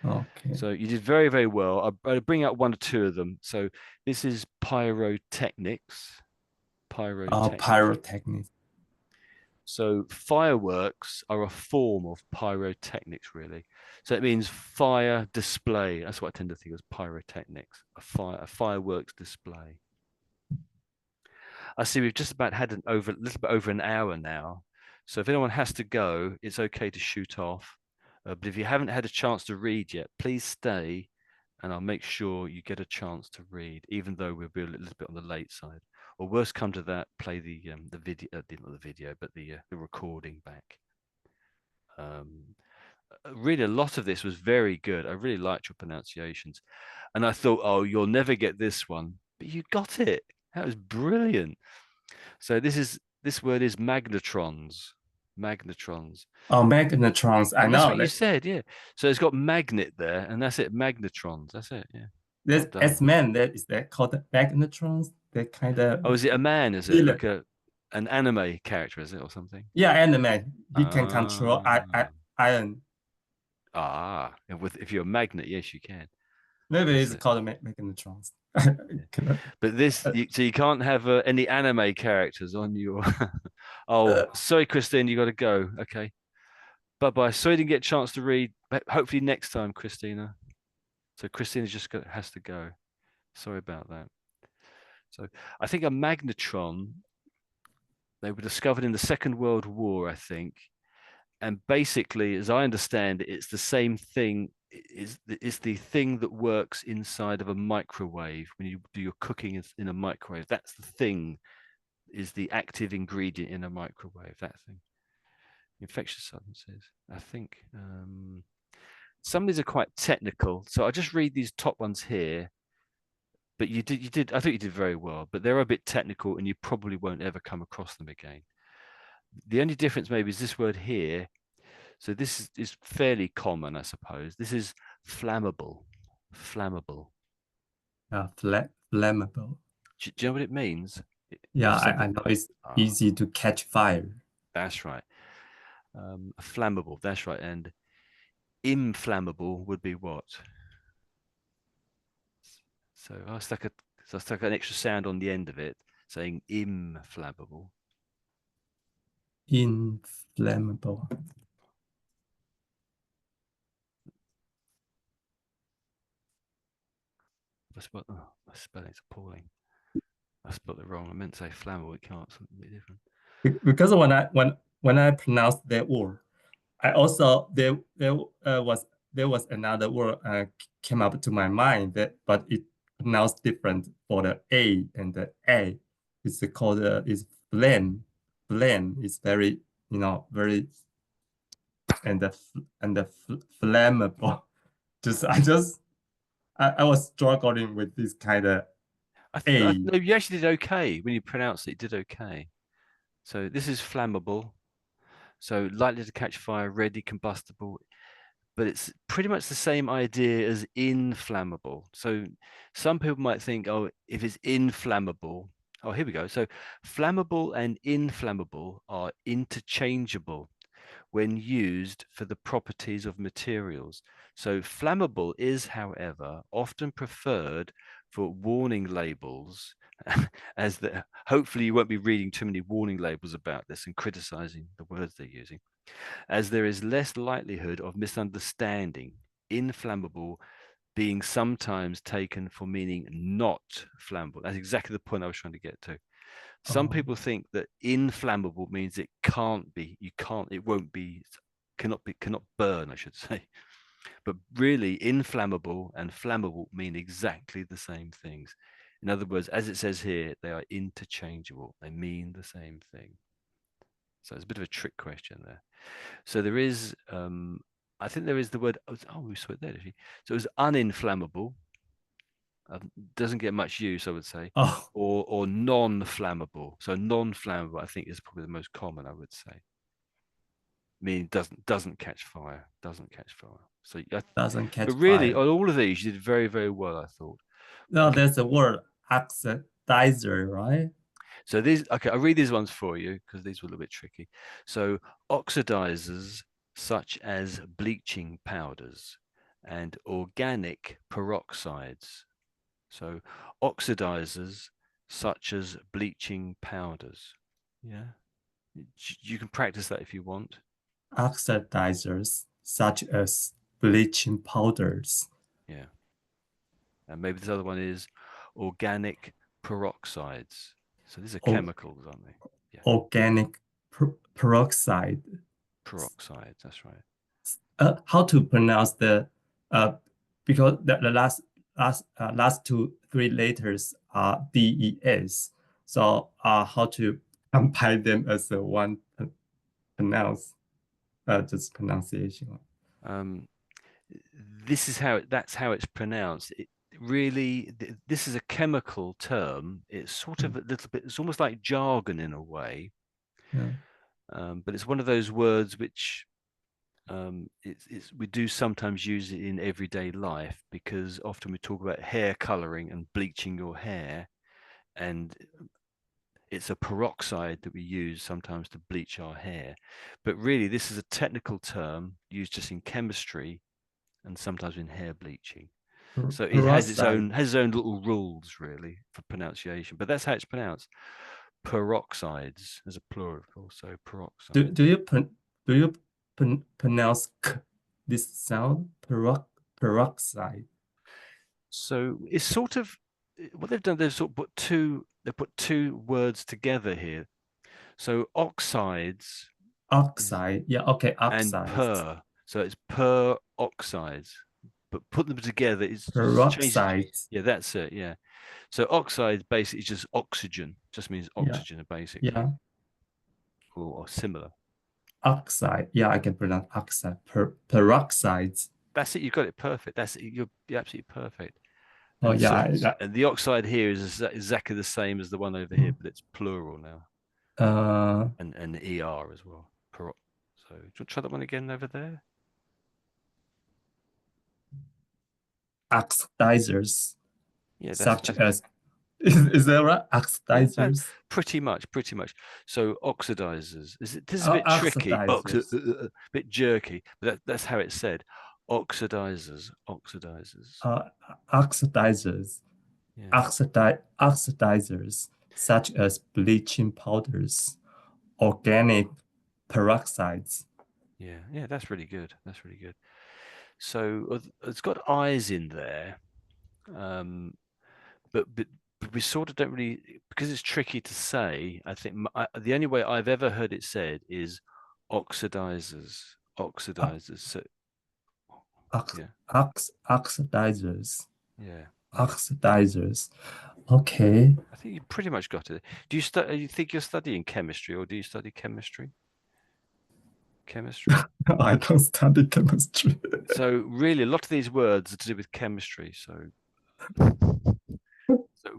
Okay. So you did very, very well. I'll bring out one or two of them. So this is pyrotechnics. Oh, pyrotechnics. So fireworks are a form of pyrotechnics, really. So it means fire display. That's what I tend to think of as pyrotechnics, a fireworks display. I see we've just about had a little bit over an hour now. So if anyone has to go, it's okay to shoot off. But if you haven't had a chance to read yet, please stay and I'll make sure you get a chance to read, even though we'll be a little bit on the late side. Or worst come to that, play the video, not the video, but the recording back. Really, a lot of this was very good. I really liked your pronunciations, and I thought, oh, you'll never get this one, but you got it. That was brilliant. So this word is magnetrons. Magnetrons. Oh, magnetrons. I And know. that's what you said, yeah. So it's got magnet there, and that's it. Magnetrons. That's it. Yeah. There's Well done. S-Man. Is that called magnetrons? That kind of. Oh, is it a man? Is it Villain. like an anime character? Is it or something? Yeah, anime. He can control iron. If you're a magnet, yes, you can. Maybe That's it's it. called magnetrons. But so you can't have any anime characters on your. Oh, sorry, Christine, you got to go. Okay, bye. Sorry, you didn't get a chance to read. But hopefully next time, Christina. So Christina has to go. Sorry about that. So I think a magnetron. They were discovered in the Second World War, I think, and basically, as I understand it, it's the same thing. It's the thing that works inside of a microwave when you do your cooking in a microwave. That's the thing, is the active ingredient in a microwave. That thing. Infectious substances. I think some of these are quite technical, so I'll just read these top ones here. But you did. I think you did very well. But they're a bit technical, and you probably won't ever come across them again. The only difference maybe is this word here. So this is fairly common, I suppose. This is flammable. Flammable. Flammable. Do you know what it means? Yeah, I know it's easy to catch fire. That's right. Flammable. That's right. And inflammable would be what? So I stuck an extra sound on the end of it, saying inflammable. Inflammable. My spelling's appalling. I spelled it wrong. I meant to say flammable. It can't. Something a bit different. Because when I pronounced that word, I also there was another word came up to my mind but it pronounced different for the A and the A. It's called is blend. Blend is very very and the flammable. I was struggling with this kind of A. No, you actually did okay when you pronounced it. You did okay. So this is flammable. So likely to catch fire, ready, combustible. But it's pretty much the same idea as inflammable. So some people might think, oh, if it's inflammable, oh, here we go. So flammable and inflammable are interchangeable when used for the properties of materials. So flammable is, however, often preferred for warning labels, hopefully you won't be reading too many warning labels about this and criticizing the words they're using, as there is less likelihood of misunderstanding. Inflammable being sometimes taken for meaning not flammable. That's exactly the point I was trying to get to. Some Oh. people think that inflammable means it can't be, it won't be, cannot burn, I should say. But really, inflammable and flammable mean exactly the same things. In other words, as it says here, they are interchangeable. They mean the same thing. So it's a bit of a trick question there. So there is, I think there is the word, oh, we saw it there, actually. So it was uninflammable. Doesn't get much use, I would say, Oh, or non-flammable. So non-flammable, I think, is probably the most common, I would say. Meaning doesn't catch fire, doesn't catch fire. So, doesn't catch but really, fire. on all of these, you did very, very well, I thought. No, Okay, there's a word oxidizer, right? so these, okay, I'll read these ones for you because these were a little bit tricky. So oxidizers such as bleaching powders and organic peroxides. So oxidizers such as bleaching powders. Yeah, you can practice that if you want. Oxidizers such as bleaching powders. Yeah, and maybe this other one is organic peroxides. So these are O- chemicals, aren't they? Yeah, Organic peroxide. peroxides. That's right. How to pronounce the because the last three letters are DES. So how to combine them as a one pronounce just pronunciation. Um, this is how that's how it's pronounced. It really, this is a chemical term. It's sort of a little bit. It's almost like jargon in a way. Yeah. But it's one of those words which we do sometimes use it in everyday life because often we talk about hair coloring and bleaching your hair, and it's a peroxide that we use sometimes to bleach our hair. But really, this is a technical term used just in chemistry and sometimes in hair bleaching. So it Peroxide. has its own little rules really for pronunciation, but that's how it's pronounced. Peroxides as a plural, of course. So peroxide. Do you pronounce k this sound peroxide? So it's sort of what they've done. They've sort of put two words together here. So oxides Oxide. Yeah. Okay. and Oxides. per. So it's peroxides, but put them together is just changes. Peroxides. Yeah, that's it. Yeah. So oxide basically is just oxygen. Just means Yeah. oxygen basically, Yeah. or similar. Oxide. Yeah, I can pronounce oxide. Peroxides. That's it. You got it perfect. That's it. You're absolutely perfect. Oh And yeah. and the oxide here is exactly the same as the one over here, but it's plural now, and er as well. So do you want to try that one again over there? Oxidizers. Yeah, Such that's as is that right? yeah, Oxidizers. pretty much. So oxidizers. This is a Oh, bit tricky, oxidizers. bit jerky, but that's how it's said. Oxidizers. Oxidizers. Yeah, Oxidizers such as bleaching powders, organic peroxides. yeah. That's really good. That's really good. So it's got eyes in there, but we sort of don't really, because it's tricky to say. I think the only way I've ever heard it said is oxidizers. So yeah, Oxidizers. yeah. Oxidizers. Okay. I think you pretty much got it. You think you're studying chemistry, or do you study chemistry? Chemistry. I don't study chemistry. So really, a lot of these words are to do with chemistry. So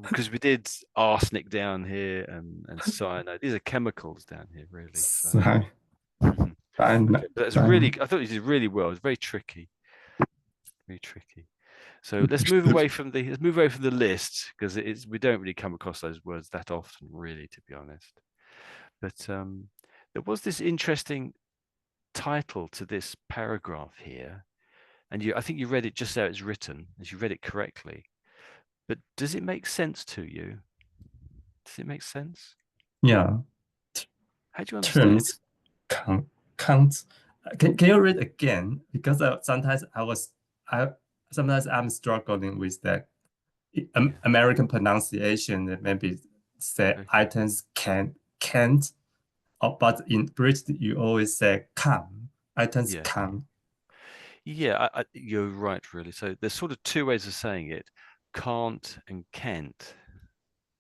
because we did arsenic down here and cyanide, these are chemicals down here, really. So. Okay, but that's really. I thought you did really well. It's very tricky. Very tricky. So let's move away from the list because we don't really come across those words that often, really, to be honest. But there was this interesting title to this paragraph here, and I think you read it just how it's written, as you read it correctly. But does it make sense to you? Does it make sense? Yeah. How do you understand Terms can't. Can you read again? Because sometimes I'm struggling with that American pronunciation. Maybe say Okay. items can't, but in British you always say can. Items Yeah. can. Yeah, you're right, really. So there's sort of two ways of saying it: can't and can't.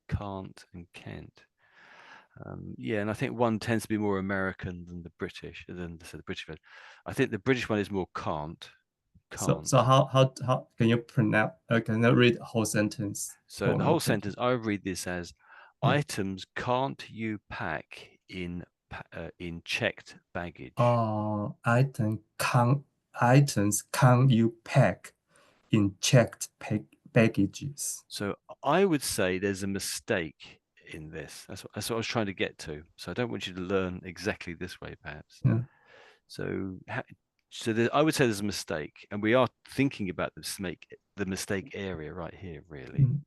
Can't and can't. Yeah, and I think one tends to be more American than the British, the British one. I think the British one is more can't. So how can you pronounce? Can you read the whole sentence So for the me, whole please? sentence, I read this as Yeah. items can't you pack in checked baggage. Items can you pack in checked baggages? So I would say there's a mistake in this. That's what I was trying to get to. So I don't want you to learn exactly this way, perhaps. Yeah. So I would say there's a mistake, and we are thinking about the mistake area right here, really. Mm.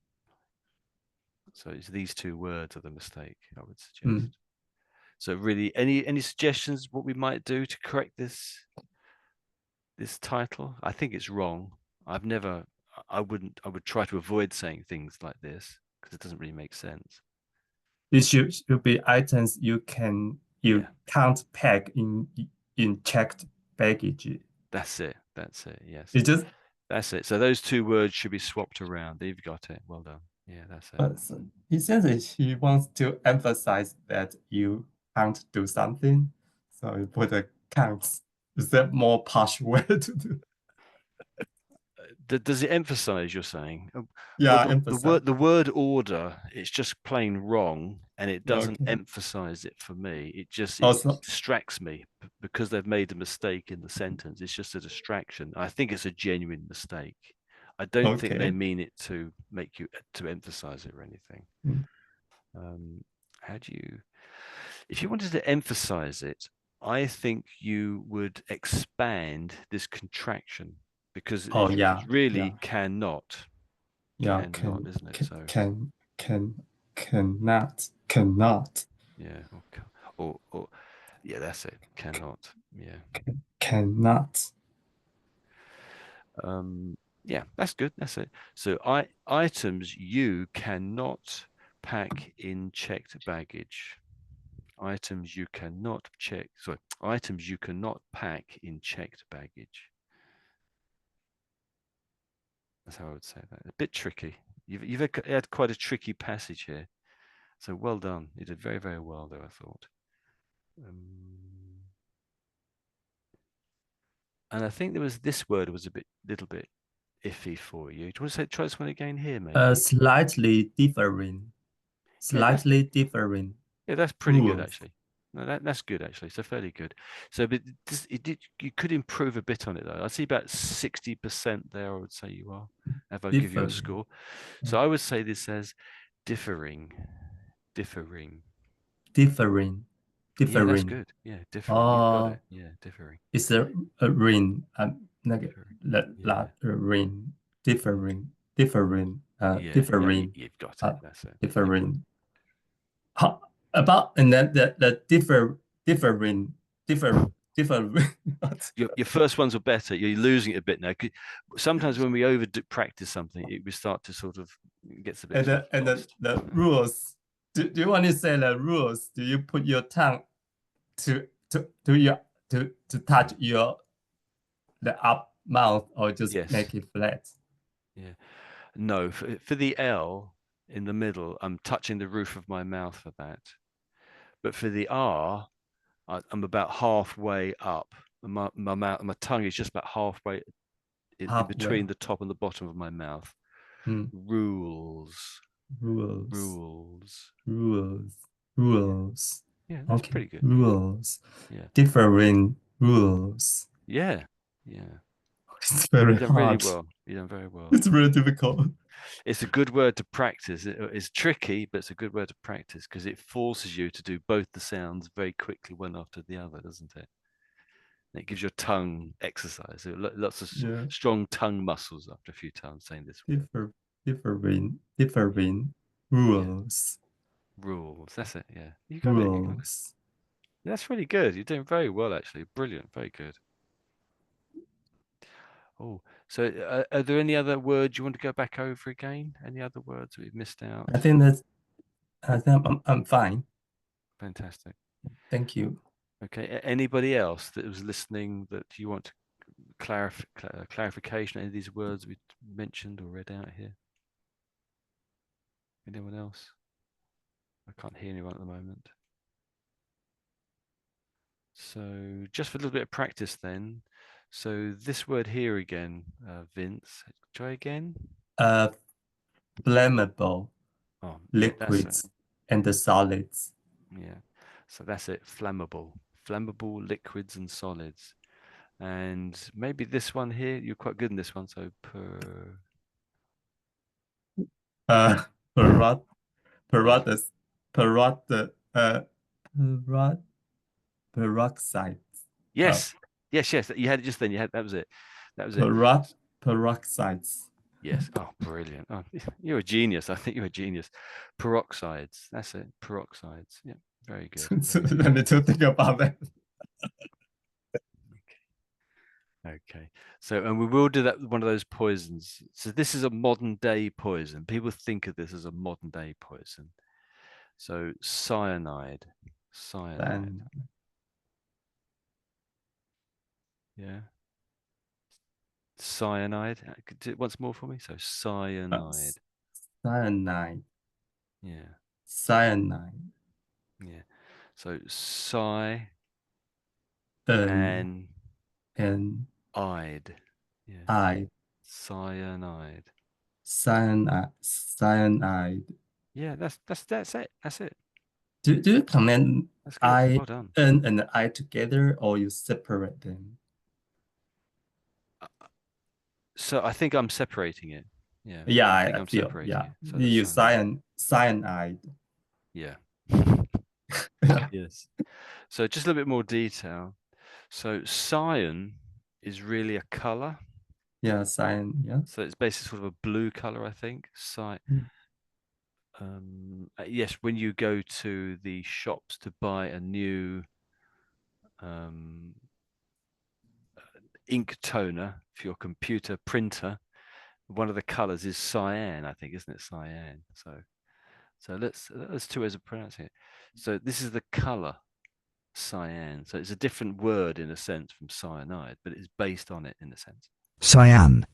So it's these two words are the mistake, I would suggest. Mm. So really, any suggestions what we might do to correct this title? I think it's wrong. I would try to avoid saying things like this because it doesn't really make sense. It should be items you Yeah. can't pack in checked baggage. That's it. Yes. It just That's it. So those two words should be swapped around. You've got it. Well done. Yeah, that's it. so he says that he wants to emphasize that you can't do something. So you put a can't. Is that more posh way to do? Does it emphasize you're saying? Yeah, Well, emphasize. the word order, it's just plain wrong, and it doesn't Okay. emphasize it for me. It Also, distracts me because they've made a mistake in the sentence. It's just a distraction. I think it's a genuine mistake. I don't think they okay. mean it to make you to emphasize it or anything. Mm. How do you, if you wanted to emphasize it, I think you would expand this contraction because Oh yeah, it's really yeah, cannot, yeah. isn't it? So Cannot. yeah, or yeah, that's it. Cannot. Yeah. Cannot. Yeah, that's good. That's it. So items you cannot pack in checked baggage. Items you cannot check. Sorry, items you cannot pack in checked baggage. That's how I would say that. A bit tricky. You've had quite a tricky passage here. So well done. You did very, very well there, I thought. And I think there was this word was little bit iffy for you. Do you want to try this one again here, maybe? Slightly differing. Yeah, Slightly differing. that's pretty good Rules. actually. No, that's good actually. So fairly good. So, but you could improve a bit on it though. I see about 60% there. I would say you are. If I give you a Differing. score, so I would say this as differing. Differing. Yeah, that's Differing. good. Yeah, differing. You've got it. Yeah, differing. It's a ring. Ring. Differing. Differing. Yeah, Differing. you've got it. That's it. Differing. About and then the differing. Your first ones are better. You're losing it a bit now. Sometimes when we over practice something, we start to sort of gets a bit. And the rules. Do you want to say the rules? Do you put your tongue to touch the up mouth or just Yes. make it flat? Yeah. No, for the L in the middle, I'm touching the roof of my mouth for that. But for the R, I'm about halfway up. My mouth, my tongue is just about halfway in between the top and the bottom of my mouth. Rules. Yeah, that's pretty good. Rules. Yeah. Differing rules. Yeah. It's very You've done hard. really well. You've done very well. It's really difficult. It's a good word to practice. It's tricky, but it's a good word to practice because it forces you to do both the sounds very quickly, one after the other, doesn't it? And it gives your tongue exercise. So lots of strong tongue muscles after a few times saying this word. Differing rules. Rules. That's it. Yeah. You got it. Rules. That's really good. You're doing very well, actually. Brilliant. Very good. Oh, so are there any other words you want to go back over again? Any other words we've missed out? I think I think I'm fine. Fantastic. Thank you. Okay. Anybody else that was listening that you want to clarification any of these words we mentioned or read out here? Anyone else? I can't hear anyone at the moment. So just for a little bit of practice then. So this word here again, Vince, try again. Flammable, Oh, yeah, that's it. liquids, and the solids. Yeah. So that's it. Flammable liquids and solids. And maybe this one here, you're quite good in this one. So Perot, yeah. peroxide, perot, perot, peroxide. Yes. Yes, yes. You had it just then. You had that was it. That was it. Peroxides. Yes. Oh, brilliant. Oh, you're a genius. I think you're a genius. Peroxides. That's it. Peroxides. Yeah. Very good. Very good. Let me to think about that. Okay. So, and we will do that with one of those poisons. So this is a modern day poison. People think of this as a modern day poison. So cyanide. Cyanide. Yeah. Cyanide. Could do it once more for me. So cyanide. Cyanide. Yeah. Cyanide. Yeah. So cy And and ide. Yeah. I. Cyanide. Cyanide. Yeah, that's it. That's it. Do you connect That's good. I, Well done. N, and I together, or you separate them? So I think I'm separating it. Yeah. Yeah, I I think I'm feel, separating yeah. it. So You that's use cyanide. cyanide. Yeah. Yes. So just a little bit more detail. So cyan is really a color. Yeah, cyan, yeah. So it's basically sort of a blue color, I think. Yes, when you go to the shops to buy a new um, ink toner for your computer printer, one of the colors is cyan, I think, isn't it? Cyan. So let's two ways of pronouncing it. So this is the color cyan. So it's a different word in a sense from cyanide, but it's based on it in a sense. Cyan.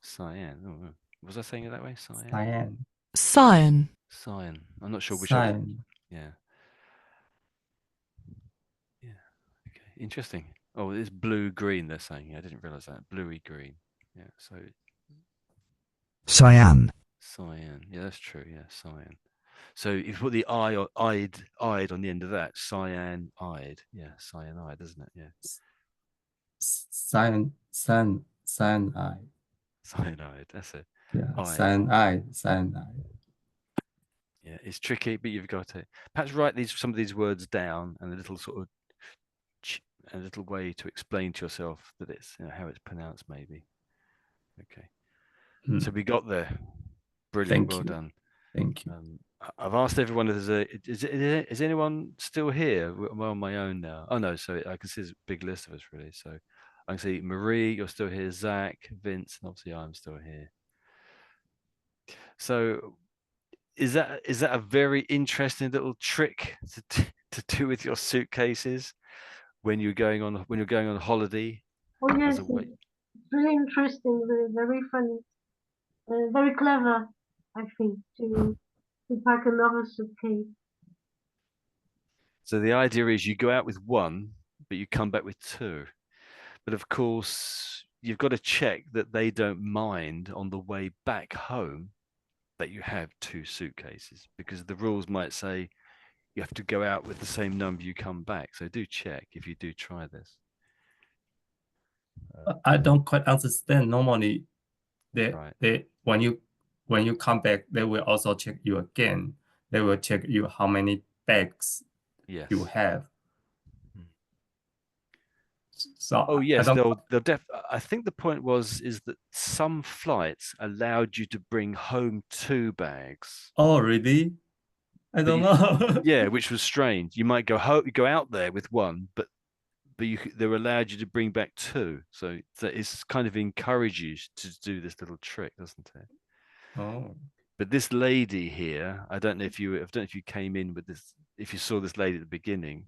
Cyan. Oh, was I saying it that way? Cyan. Cyan. Cyan. Cyan. I'm not sure which. Cyan. Yeah. Yeah. Okay. Interesting. Oh, it's blue green. They're saying. I didn't realize that. Bluey green. Yeah. So Cyan. cyan. Yeah, that's true. Yeah, cyan. So if you put the I or ide on the end of that, cyanide. Yeah, cyanide, isn't it? Yeah. Cyanide. Cyanide. That's it. Yeah, Ide. cyanide. Yeah, it's tricky, but you've got it. Perhaps write some of these words down and a little sort of a little way to explain to yourself that it's how it's pronounced, maybe. Okay. So we got there. Brilliant. Thank Well you. done. Thank you. I've asked everyone if is anyone still here? Am I on my own now? Oh no, so I can see there's a big list of us really. So I can see Marie, you're still here, Zach, Vince, and obviously I'm still here. So is that a very interesting little trick to do with your suitcases when you're going on holiday Oh as yes, a way? it's really interesting, very funny, very clever, I think, to pack another suitcase. So the idea is you go out with one, but you come back with two. But of course, you've got to check that they don't mind on the way back home that you have two suitcases, because the rules might say you have to go out with the same number you come back. So do check if you do try this. I don't quite understand. Normally, Right. when you come back, they will also check you again. They will check you how many bags Yes. you have. Hmm. So Oh I yes, don't. I think the point is that some flights allowed you to bring home two bags. Oh, really? I But don't know. yeah, which was strange. You might go out there with one, but they're allowed you to bring back two. So it's kind of encourages you to do this little trick, doesn't it? Oh, But this lady here, I don't know if you came in with this, if you saw this lady at the beginning.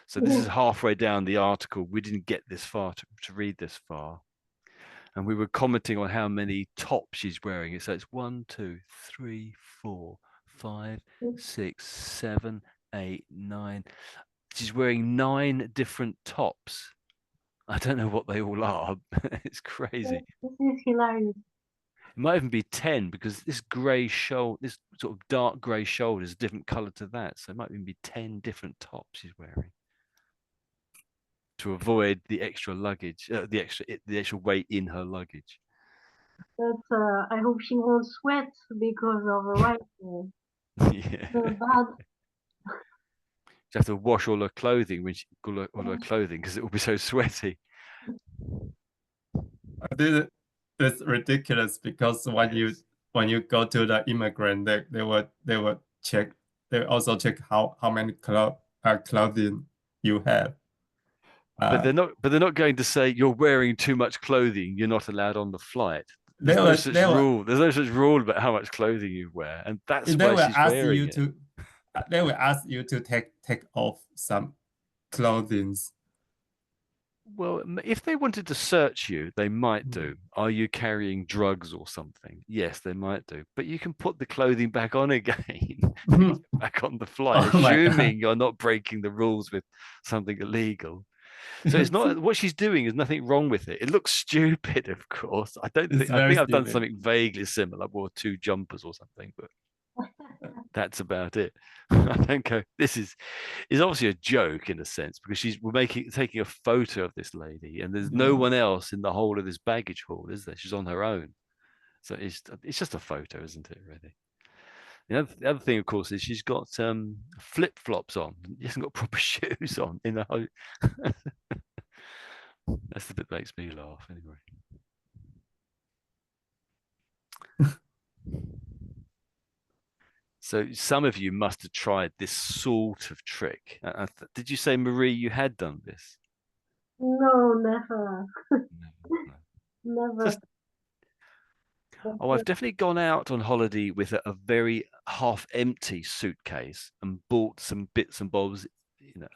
So this is halfway down the article. We didn't get this far to read this far. And we were commenting on how many tops she's wearing. So it's 1, 2, 3, 4, 5, 6, 7, 8, 9. She's wearing 9 different tops. I don't know what they all are. It's crazy. This is hilarious. It might even be 10 because this grey shoulder, this sort of dark grey shoulder is a different colour to that. So it might even be 10 different tops she's wearing to avoid the extra luggage, the extra weight in her luggage. But I hope she won't sweat because of the rifle. Yeah. The bad. She have to wash all her clothing all her clothing because it will be so sweaty. It's ridiculous because when you go to the immigrant, they will check. They also check how many clothing you have. But they're not going to say you're wearing too much clothing. You're not allowed on the flight. There's no such rule. There's no such rule about how much clothing you wear, and that's why she's wearing it. They will ask you to take off some clothing. Well, if they wanted to search you, they might do. Are you carrying drugs or something? Yes, they might do. But you can put the clothing back on again, back on the flight, assuming you're not breaking the rules with something illegal. So it's not what she's doing. There's nothing wrong with it. It looks stupid, of course. I think I've done something vaguely similar. I wore 2 jumpers or something, but that's about it. I don't go. This is obviously a joke in a sense because we're taking a photo of this lady, and there's no one else in the whole of this baggage hall, is there? She's on her own, so it's just a photo, isn't it? Really. The other thing, of course, is she's got flip flops on. She hasn't got proper shoes on. That's the bit that makes me laugh, anyway. So some of you must have tried this sort of trick. Did you say, Marie, you had done this? No, never. Never. Oh, I've definitely gone out on holiday with a very half-empty suitcase and bought some bits and bobs.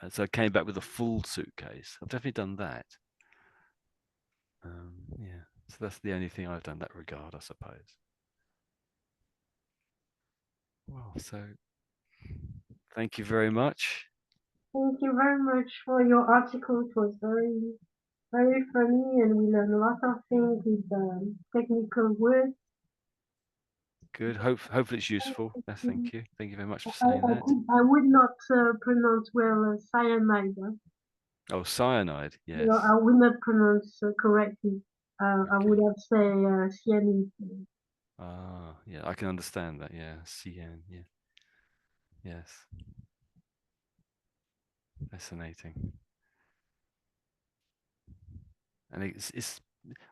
And so I came back with a full suitcase. I've definitely done that. Yeah, so that's the only thing I've done in that regard, I suppose. Well, so thank you very much. Thank you very much for your article. It was very, very funny, and we learned a lot of things with technical words. Good. Hopefully it's useful. Thank you. Thank you very much for saying that. I would not pronounce well cyanide. Oh, cyanide. Yes. No, I would not pronounce correctly. I would have say cyanide. Ah, yeah, I can understand that. Yeah, cyan. Yeah. Yes. Fascinating. And it's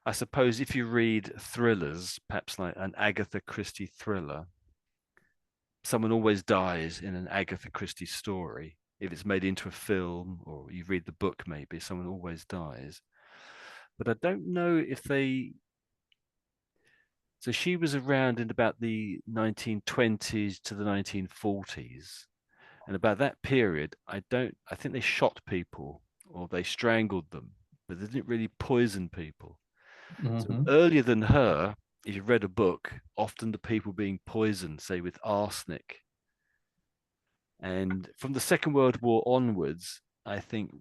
I suppose if you read thrillers, perhaps like an Agatha Christie thriller, someone always dies in an Agatha Christie story. If it's made into a film or you read the book, maybe someone always dies. But I don't know if they. So she was around in about the 1920s to the 1940s. And about that period, I think they shot people or they strangled them, but they didn't really poison people. So earlier than her, if you read a book, often the people being poisoned, say with arsenic. And from the Second World War onwards, I think,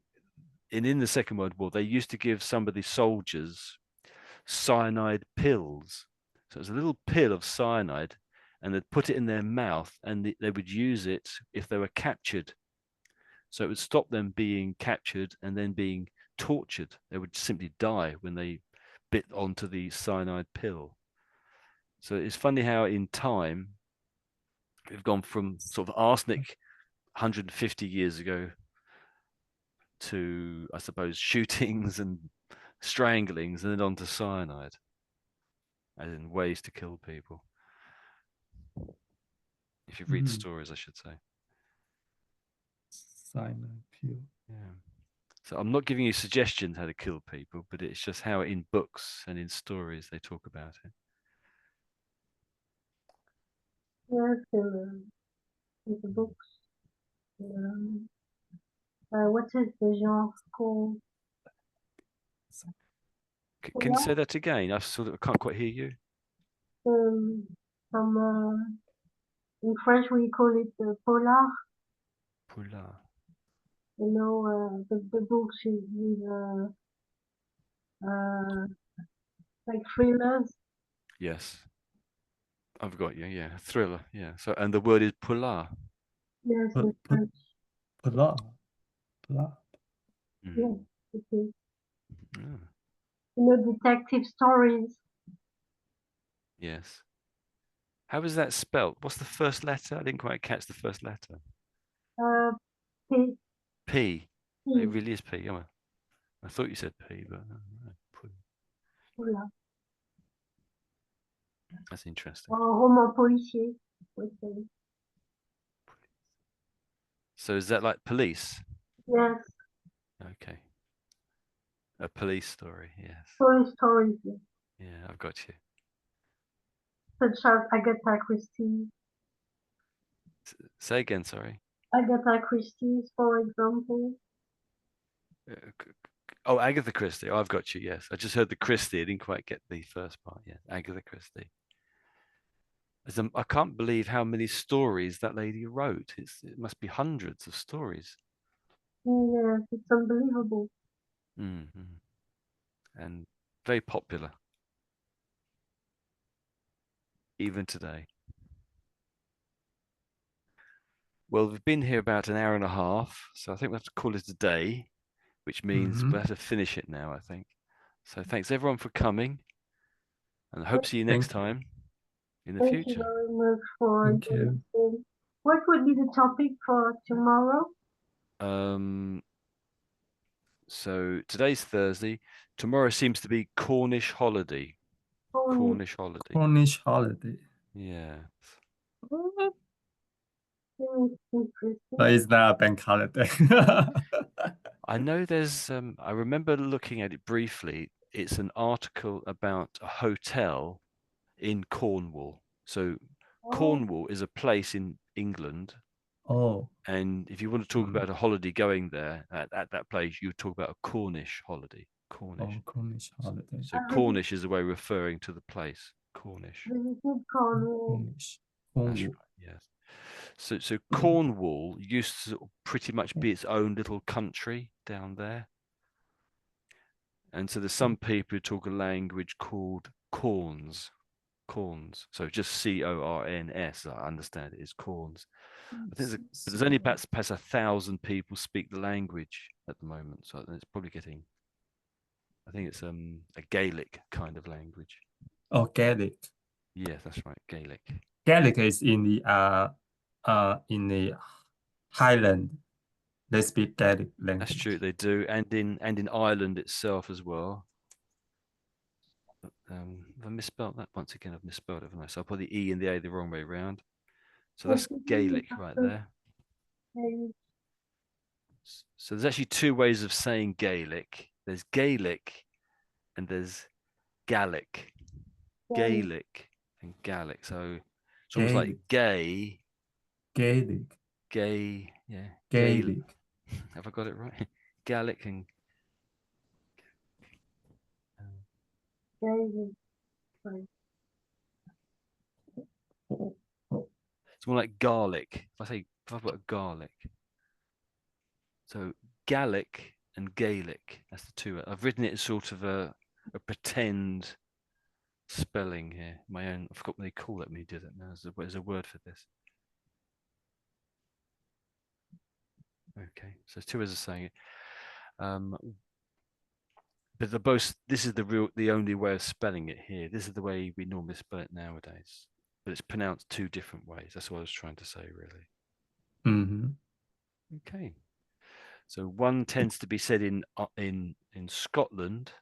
in the Second World War, they used to give some of the soldiers cyanide pills. So it was a little pill of cyanide, and they'd put it in their mouth, and they would use it if they were captured. So it would stop them being captured and then being tortured. They would simply die when they bit onto the cyanide pill. So it's funny how in time we've gone from sort of arsenic 150 years ago to, I suppose, shootings and stranglings, and then on to cyanide, as in ways to kill people. If you read stories, I should say. Cyanide pill. Yeah. So I'm not giving you suggestions how to kill people, but it's just how in books and in stories they talk about it. Yes, in the books. What is the genre called? Can you say that again? I can't quite hear you. Um, in French we call it polar. Polar. You know, the books with like thrillers. Yes. I've got you. Yeah. Thriller. Yeah. So, and the word is polar. Yes, in Put French. Pula. Pula. Mm. Yes, it is. Oh, You know, detective stories. yes. How is that spelt? What's the first letter? I didn't quite catch the first letter. Uh, P, P. It P, really is P. Oh, I thought you said P, but no, polar. that's interesting. Roman policier. we say. So is that like police? Yes, Okay. A police story. Yes. police stories. Yes. Yeah, I've got you. Such as Agatha Christie. Say again, sorry. Agatha Christie's, for example. Oh, Agatha Christie. Oh, I've got you. Yes. I just heard the Christie. I didn't quite get the first part. Yeah. Agatha Christie. I can't believe how many stories that lady wrote. It must be hundreds of stories. Yes, it's unbelievable. Mm-hmm. And very popular, even today. Well, we've been here about an hour and a half, so I think we have to call it a day, which means we'll have to finish it now, I think. So thanks everyone for coming, and I hope to see you next time in the Thank you future. very much for Thank you. listening. What would be the topic for tomorrow? So today's Thursday. Tomorrow seems to be Cornish holiday. Cornish holiday. Cornish holiday. Yeah. Interesting. But it's not a bank holiday. I know there's I remember looking at it briefly. It's an article about a hotel in Cornwall. So Cornwall is a place in England, Oh, and if you want to talk about a holiday going there at that place, you talk about a Cornish holiday. Cornish. Cornish holiday. So Cornish is a way of referring to the place. Cornish. Visited Cornwall. Cornish. That's Cornwall. right. Yes. So Cornwall used to sort of pretty much be its own little country down there. And so there's some people who talk a language called Corns. Corns. So just Corns, I understand it is Corns. I think there's only perhaps 1,000 people speak the language at the moment. So it's probably getting, I think it's a Gaelic kind of language. Oh, Gaelic. Yes, that's right, Gaelic. Gaelic is in the Highland. They speak Gaelic language. That's true, they do, and in Ireland itself as well. Have I misspelled that once again? I've misspelled it, haven't I? So I'll put the E and the A the wrong way around. So that's Gaelic right there. So there's actually two ways of saying Gaelic. There's Gaelic and there's Gaelic. Gaelic and Gaelic. So it's almost like gay. Gaelic. Gay, yeah. Gaelic. Have I got it right? Gaelic and it's more like garlic. If I've got garlic. So Gaelic and Gaelic. That's the two. I've written it as sort of a pretend spelling here. My own. I forgot what they call it when you did it. Now there's a word for this. Okay, so two ways of saying it. But this is the only way of spelling it here. This is the way we normally spell it nowadays. But it's pronounced two different ways. That's what I was trying to say, really. Mm-hmm. Okay. So one tends to be said in Scotland.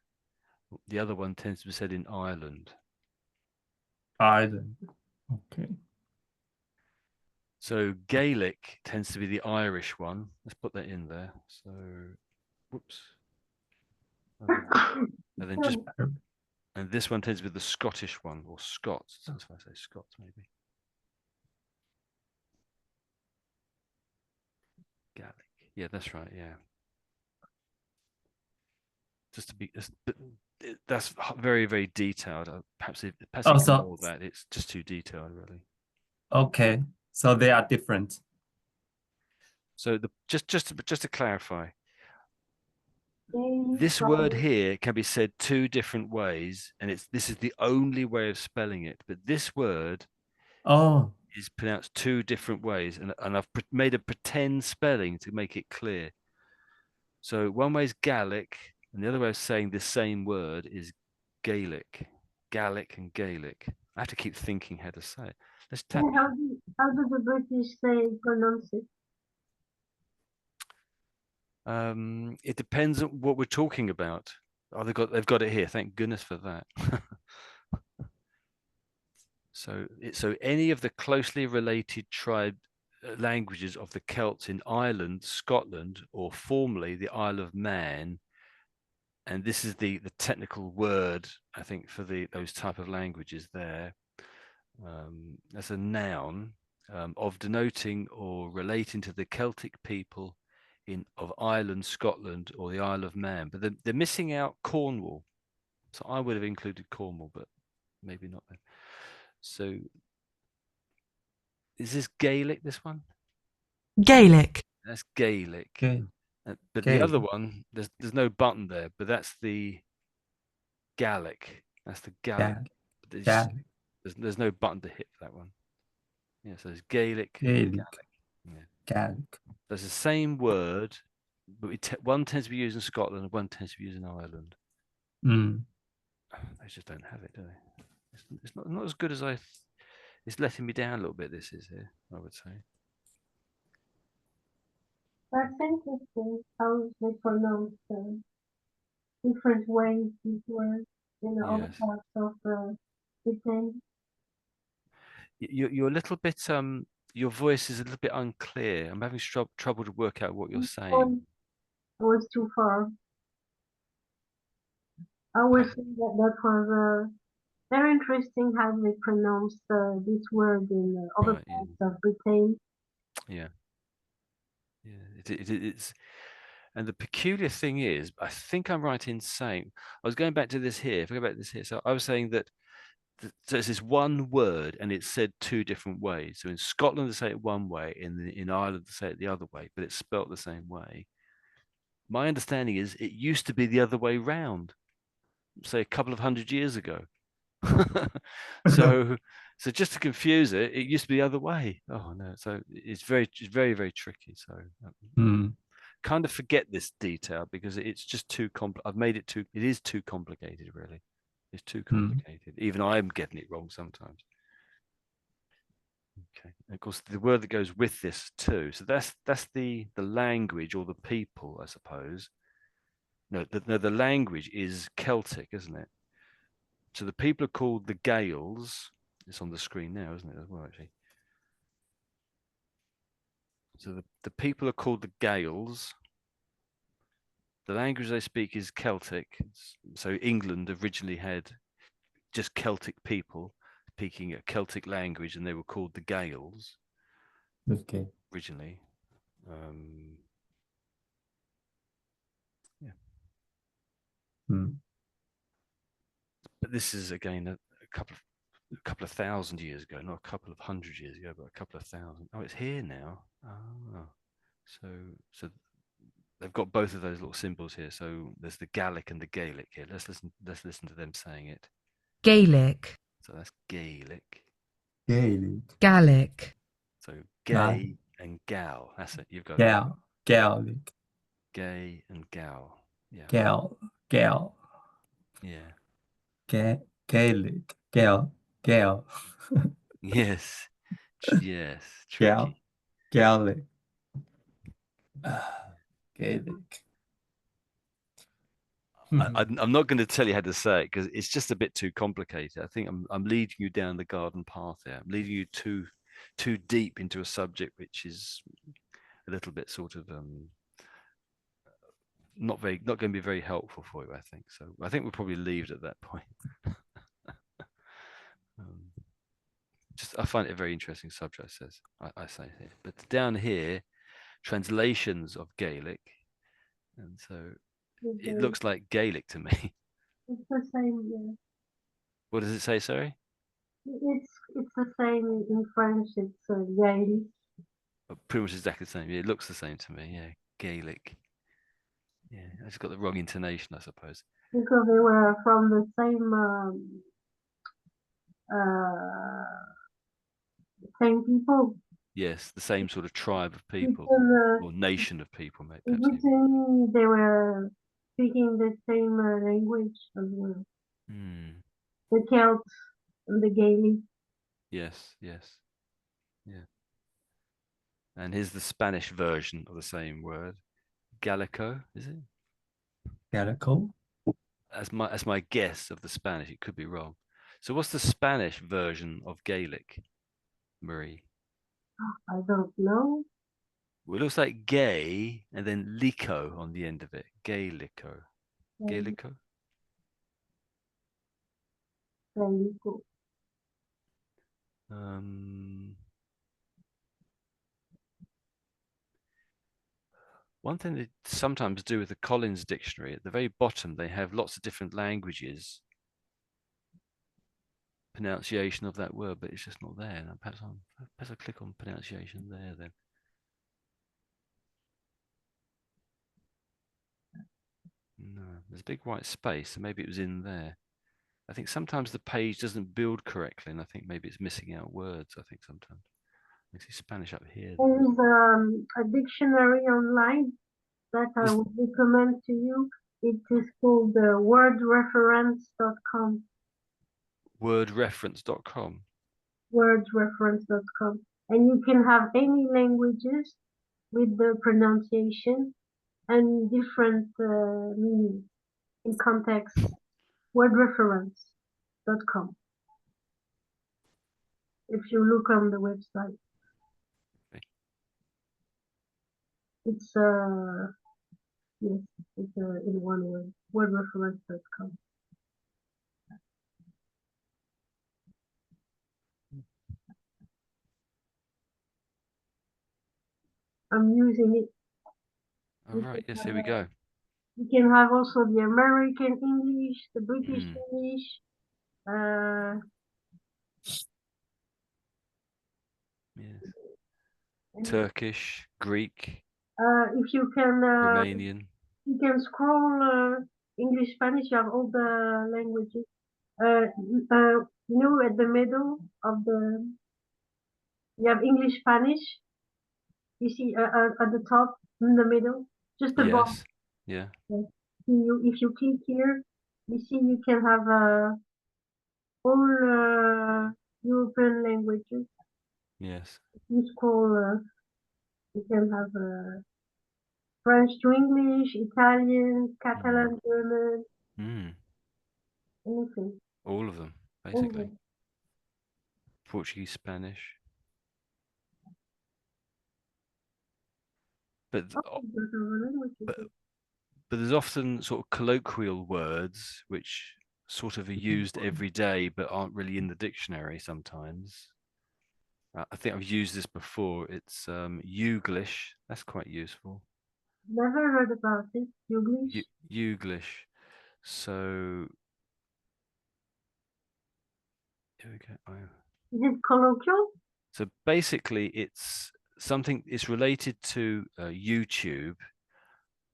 The other one tends to be said in Ireland. Ireland. Okay. So Gaelic tends to be the Irish one. Let's put that in there. So, whoops. And this one tends to be the Scottish one, or Scots. That's why I say Scots, maybe. Gallic. Yeah, that's right. Yeah. Just to be, that's very, very detailed. Perhaps Oh, ignore that. It's just too detailed, really. okay. So they are different. So just to clarify, They this word from here can be said two different ways, and this is the only way of spelling it. But this word Oh, is pronounced two different ways, and I've made a pretend spelling to make it clear. So one way is Gallic, and the other way of saying the same word is Gaelic. Gallic and Gaelic. I have to keep thinking how to say it. Let's tap. and how do the British say pronounce it? It depends on what we're talking about. Oh, they've got it here. Thank goodness for that. So any of the closely related tribe languages of the Celts in Ireland, Scotland, or formerly the Isle of Man, and this is the technical word, I think, for those type of languages there, as a noun of denoting or relating to the Celtic people of Ireland, Scotland, or the Isle of Man. But they're missing out Cornwall. So I would have included Cornwall, but maybe not then. So is this Gaelic, this one? Gaelic, That's Gaelic. okay. But the Gaelic. other one, there's no button there, but that's the Gaelic. That's the Gaelic. Gaelic. There's no button to hit for that one. Yeah, so it's Gaelic. Gaelic. Yeah. Gaelic. There's the same word, but one tends to be used in Scotland and one tends to be used in Ireland. Mm. They just don't have it, do they? It's not as good as it's letting me down a little bit. This is here, I would say. That's interesting how they pronounce different ways these words in other Yes. parts of Britain. You're a little bit your voice is a little bit unclear. I'm having trouble to work out what you're saying. Was too far. I was saying that was very interesting how they pronounce this word in other Right. parts of Britain. Yeah. It's, and the peculiar thing is, I think I'm right in saying, I was going back to this here. If I go back to this here, so I was saying that so it's this one word and it's said two different ways. So in Scotland they say it one way, in Ireland they say it the other way, but it's spelt the same way. My understanding is it used to be the other way round, say a couple of 100 years ago. so just to confuse it, it used to be the other way. Oh no, so it's very, very tricky. So Mm. kind of forget this detail because it's just too I've made it too. It is too complicated, really. It's too complicated. Even I'm getting it wrong sometimes. Okay. And of course, the word that goes with this too. So that's the language or the people, I suppose. No, the language is Celtic, isn't it? So the people are called the Gaels. It's on the screen now, isn't it, as well, actually? So the people are called the Gaels. The language they speak is Celtic. So England originally had just Celtic people speaking a Celtic language, and they were called the Gaels Okay. originally. Yeah. Mm. But this is again a couple of thousand years ago, not a couple of 100 years ago, but a couple of thousand. Oh, it's here now. Oh, so they've got both of those little symbols here. So there's the Gallic and the Gaelic here. Let's listen to them saying it. Gaelic, So that's Gaelic. Gaelic. Gaelic, So gay and gal. That's it. You've got it. Gaelic. Gay and gal. Yeah. Gal. Yeah. Gaelic. Gal. Yes. Yes. Tricky. Gaelic. Gaelic. I'm not going to tell you how to say it because it's just a bit too complicated. I think I'm leading you down the garden path there. I'm leading you too deep into a subject which is a little bit sort of not going to be very helpful for you. I think so. I think we'll probably leave it at that point. Just I find it a very interesting subject. I say here, but down here, translations of Gaelic, and so it Okay. looks like Gaelic to me. It's the same, yeah. What does it say? Sorry, It's the same in French. It's Gaelic. pretty much exactly the same. Yeah, it looks the same to me. Yeah, Gaelic. Yeah, I just got the wrong intonation, I suppose. Because they were from the same people. Yes, the same sort of tribe of people Written, or nation of people, maybe perhaps even. written, they were speaking the same language as well. Hmm. The Celts and the Gaelic. Yes, yes, yeah. And here's the Spanish version of the same word, Gallico, is it? Gallico. As my guess of the Spanish. It could be wrong. So what's the Spanish version of Gaelic, Marie? I don't know. Well, it looks like gay and then lico on the end of it. Gaelico. Gaelico? Gaelico. One thing they sometimes do with the Collins Dictionary, at the very bottom, they have lots of different languages, pronunciation of that word, but it's just not there. Now, perhaps I'll click on pronunciation there then. No, there's a big white space, so maybe it was in there. I think sometimes the page doesn't build correctly, and I think maybe it's missing out words, I think sometimes. I see Spanish up here. There is a dictionary online that I would recommend to you. It is called wordreference.com. Wordreference.com. Wordreference.com. And you can have any languages with the pronunciation and different meanings in context. Wordreference.com. If you look on the website, it's yes, it's in one word. Wordreference.com. I'm using it. All right, yes, here we go. You can have also the American English, the British English, yes. Turkish, Greek, if you can Romanian. you can scroll English, Spanish, you have all the languages. You know, at the middle of you have English, Spanish. You see at the top in the middle, just above. Yes, yeah. If you click here, you see you can have all European languages. Yes. If you scroll, you can have French to English, Italian, Catalan, German, anything. All of them, All basically. of them. Portuguese, Spanish. But there's often sort of colloquial words which sort of are used every day but aren't really in the dictionary sometimes. I think I've used this before. It's Youglish. That's quite useful. Never heard about it. Youglish? Youglish. So here we go. Is it colloquial? So basically, it's something. It's related to YouTube.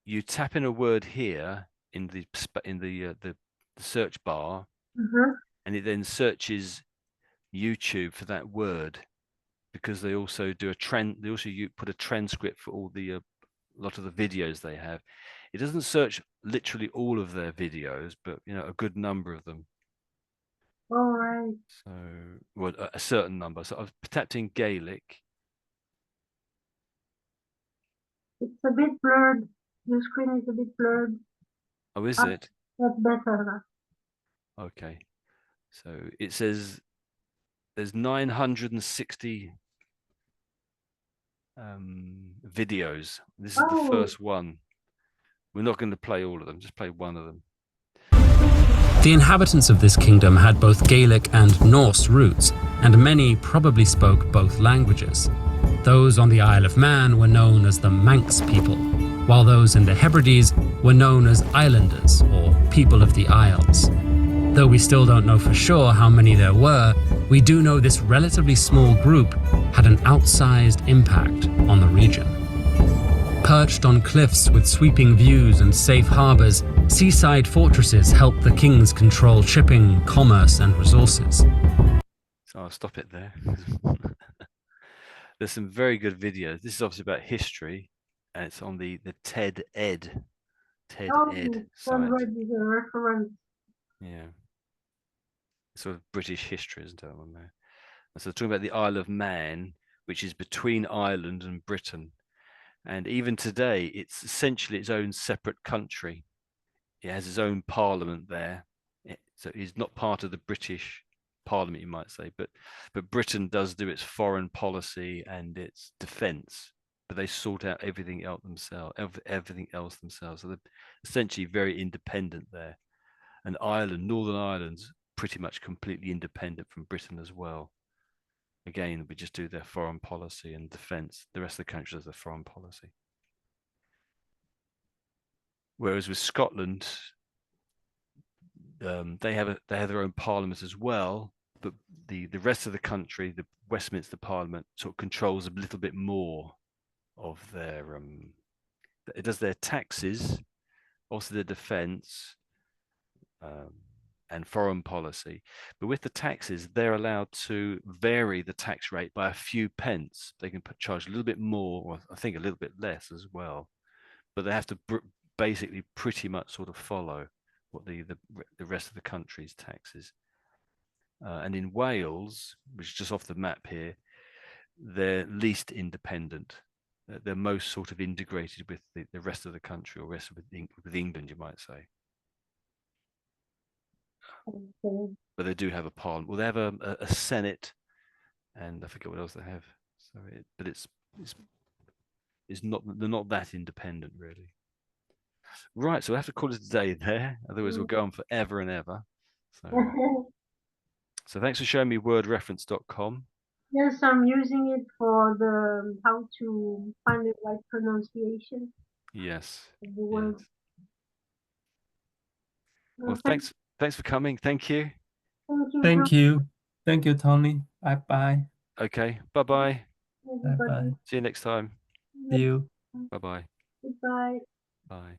You tap in a word here in the search bar, and it then searches YouTube for that word, because they also do They also put a transcript for all the lot of the videos they have. It doesn't search literally all of their videos, but a good number of them. All right. So, well, a certain number. So I've tapped in Gaelic. It's a bit blurred. The screen is a bit blurred. Oh, is it? That's better. Okay. So it says there's 960 videos. This is the first one. We're not going to play all of them. Just play one of them. The inhabitants of this kingdom had both Gaelic and Norse roots, and many probably spoke both languages. Those on the Isle of Man were known as the Manx people, while those in the Hebrides were known as Islanders or people of the Isles. Though we still don't know for sure how many there were, we do know this relatively small group had an outsized impact on the region. Perched on cliffs with sweeping views and safe harbors, seaside fortresses helped the kings control shipping, commerce, and resources. So I'll stop it there. There's some very good videos. This is obviously about history, and it's on the TED Ed Oh, site. already the reference. Yeah, sort of British history, isn't it? On there. And so talking about the Isle of Man, which is between Ireland and Britain, and even today, it's essentially its own separate country. It has its own parliament there, so it's not part of the British Parliament, you might say, but Britain does do its foreign policy and its defence, but they sort out everything else themselves. So they're essentially very independent there. And Ireland, Northern Ireland's pretty much completely independent from Britain as well. Again, we just do their foreign policy and defence. The rest of the country does their foreign policy. Whereas with Scotland, they have their own parliament as well, but the rest of the country, the Westminster Parliament, sort of controls a little bit more of their. It does their taxes, also their defence, and foreign policy. But with the taxes, they're allowed to vary the tax rate by a few pence. They can charge a little bit more, or I think a little bit less as well. But they have to basically pretty much sort of follow what the rest of the country's taxes. And in Wales, which is just off the map here, they're least independent. They're most sort of integrated with the rest of the country, or rest with England, you might say. Okay. But they do have a parliament. Well, they have a Senate, and I forget what else they have. So, but it's not, they're not that independent really. Right, so we have to call it a day there. Otherwise, we'll go on forever and ever. So thanks for showing me wordreference.com. Yes, I'm using it for the how to find the right pronunciation Yes. of the word. Yes. Well, thanks for coming. Thank you. Thank you. Thank you. Thank you, Tony. Bye-bye. Okay. Bye-bye. Everybody. Bye-bye. See you next time. See you. Bye-bye. Goodbye. Bye.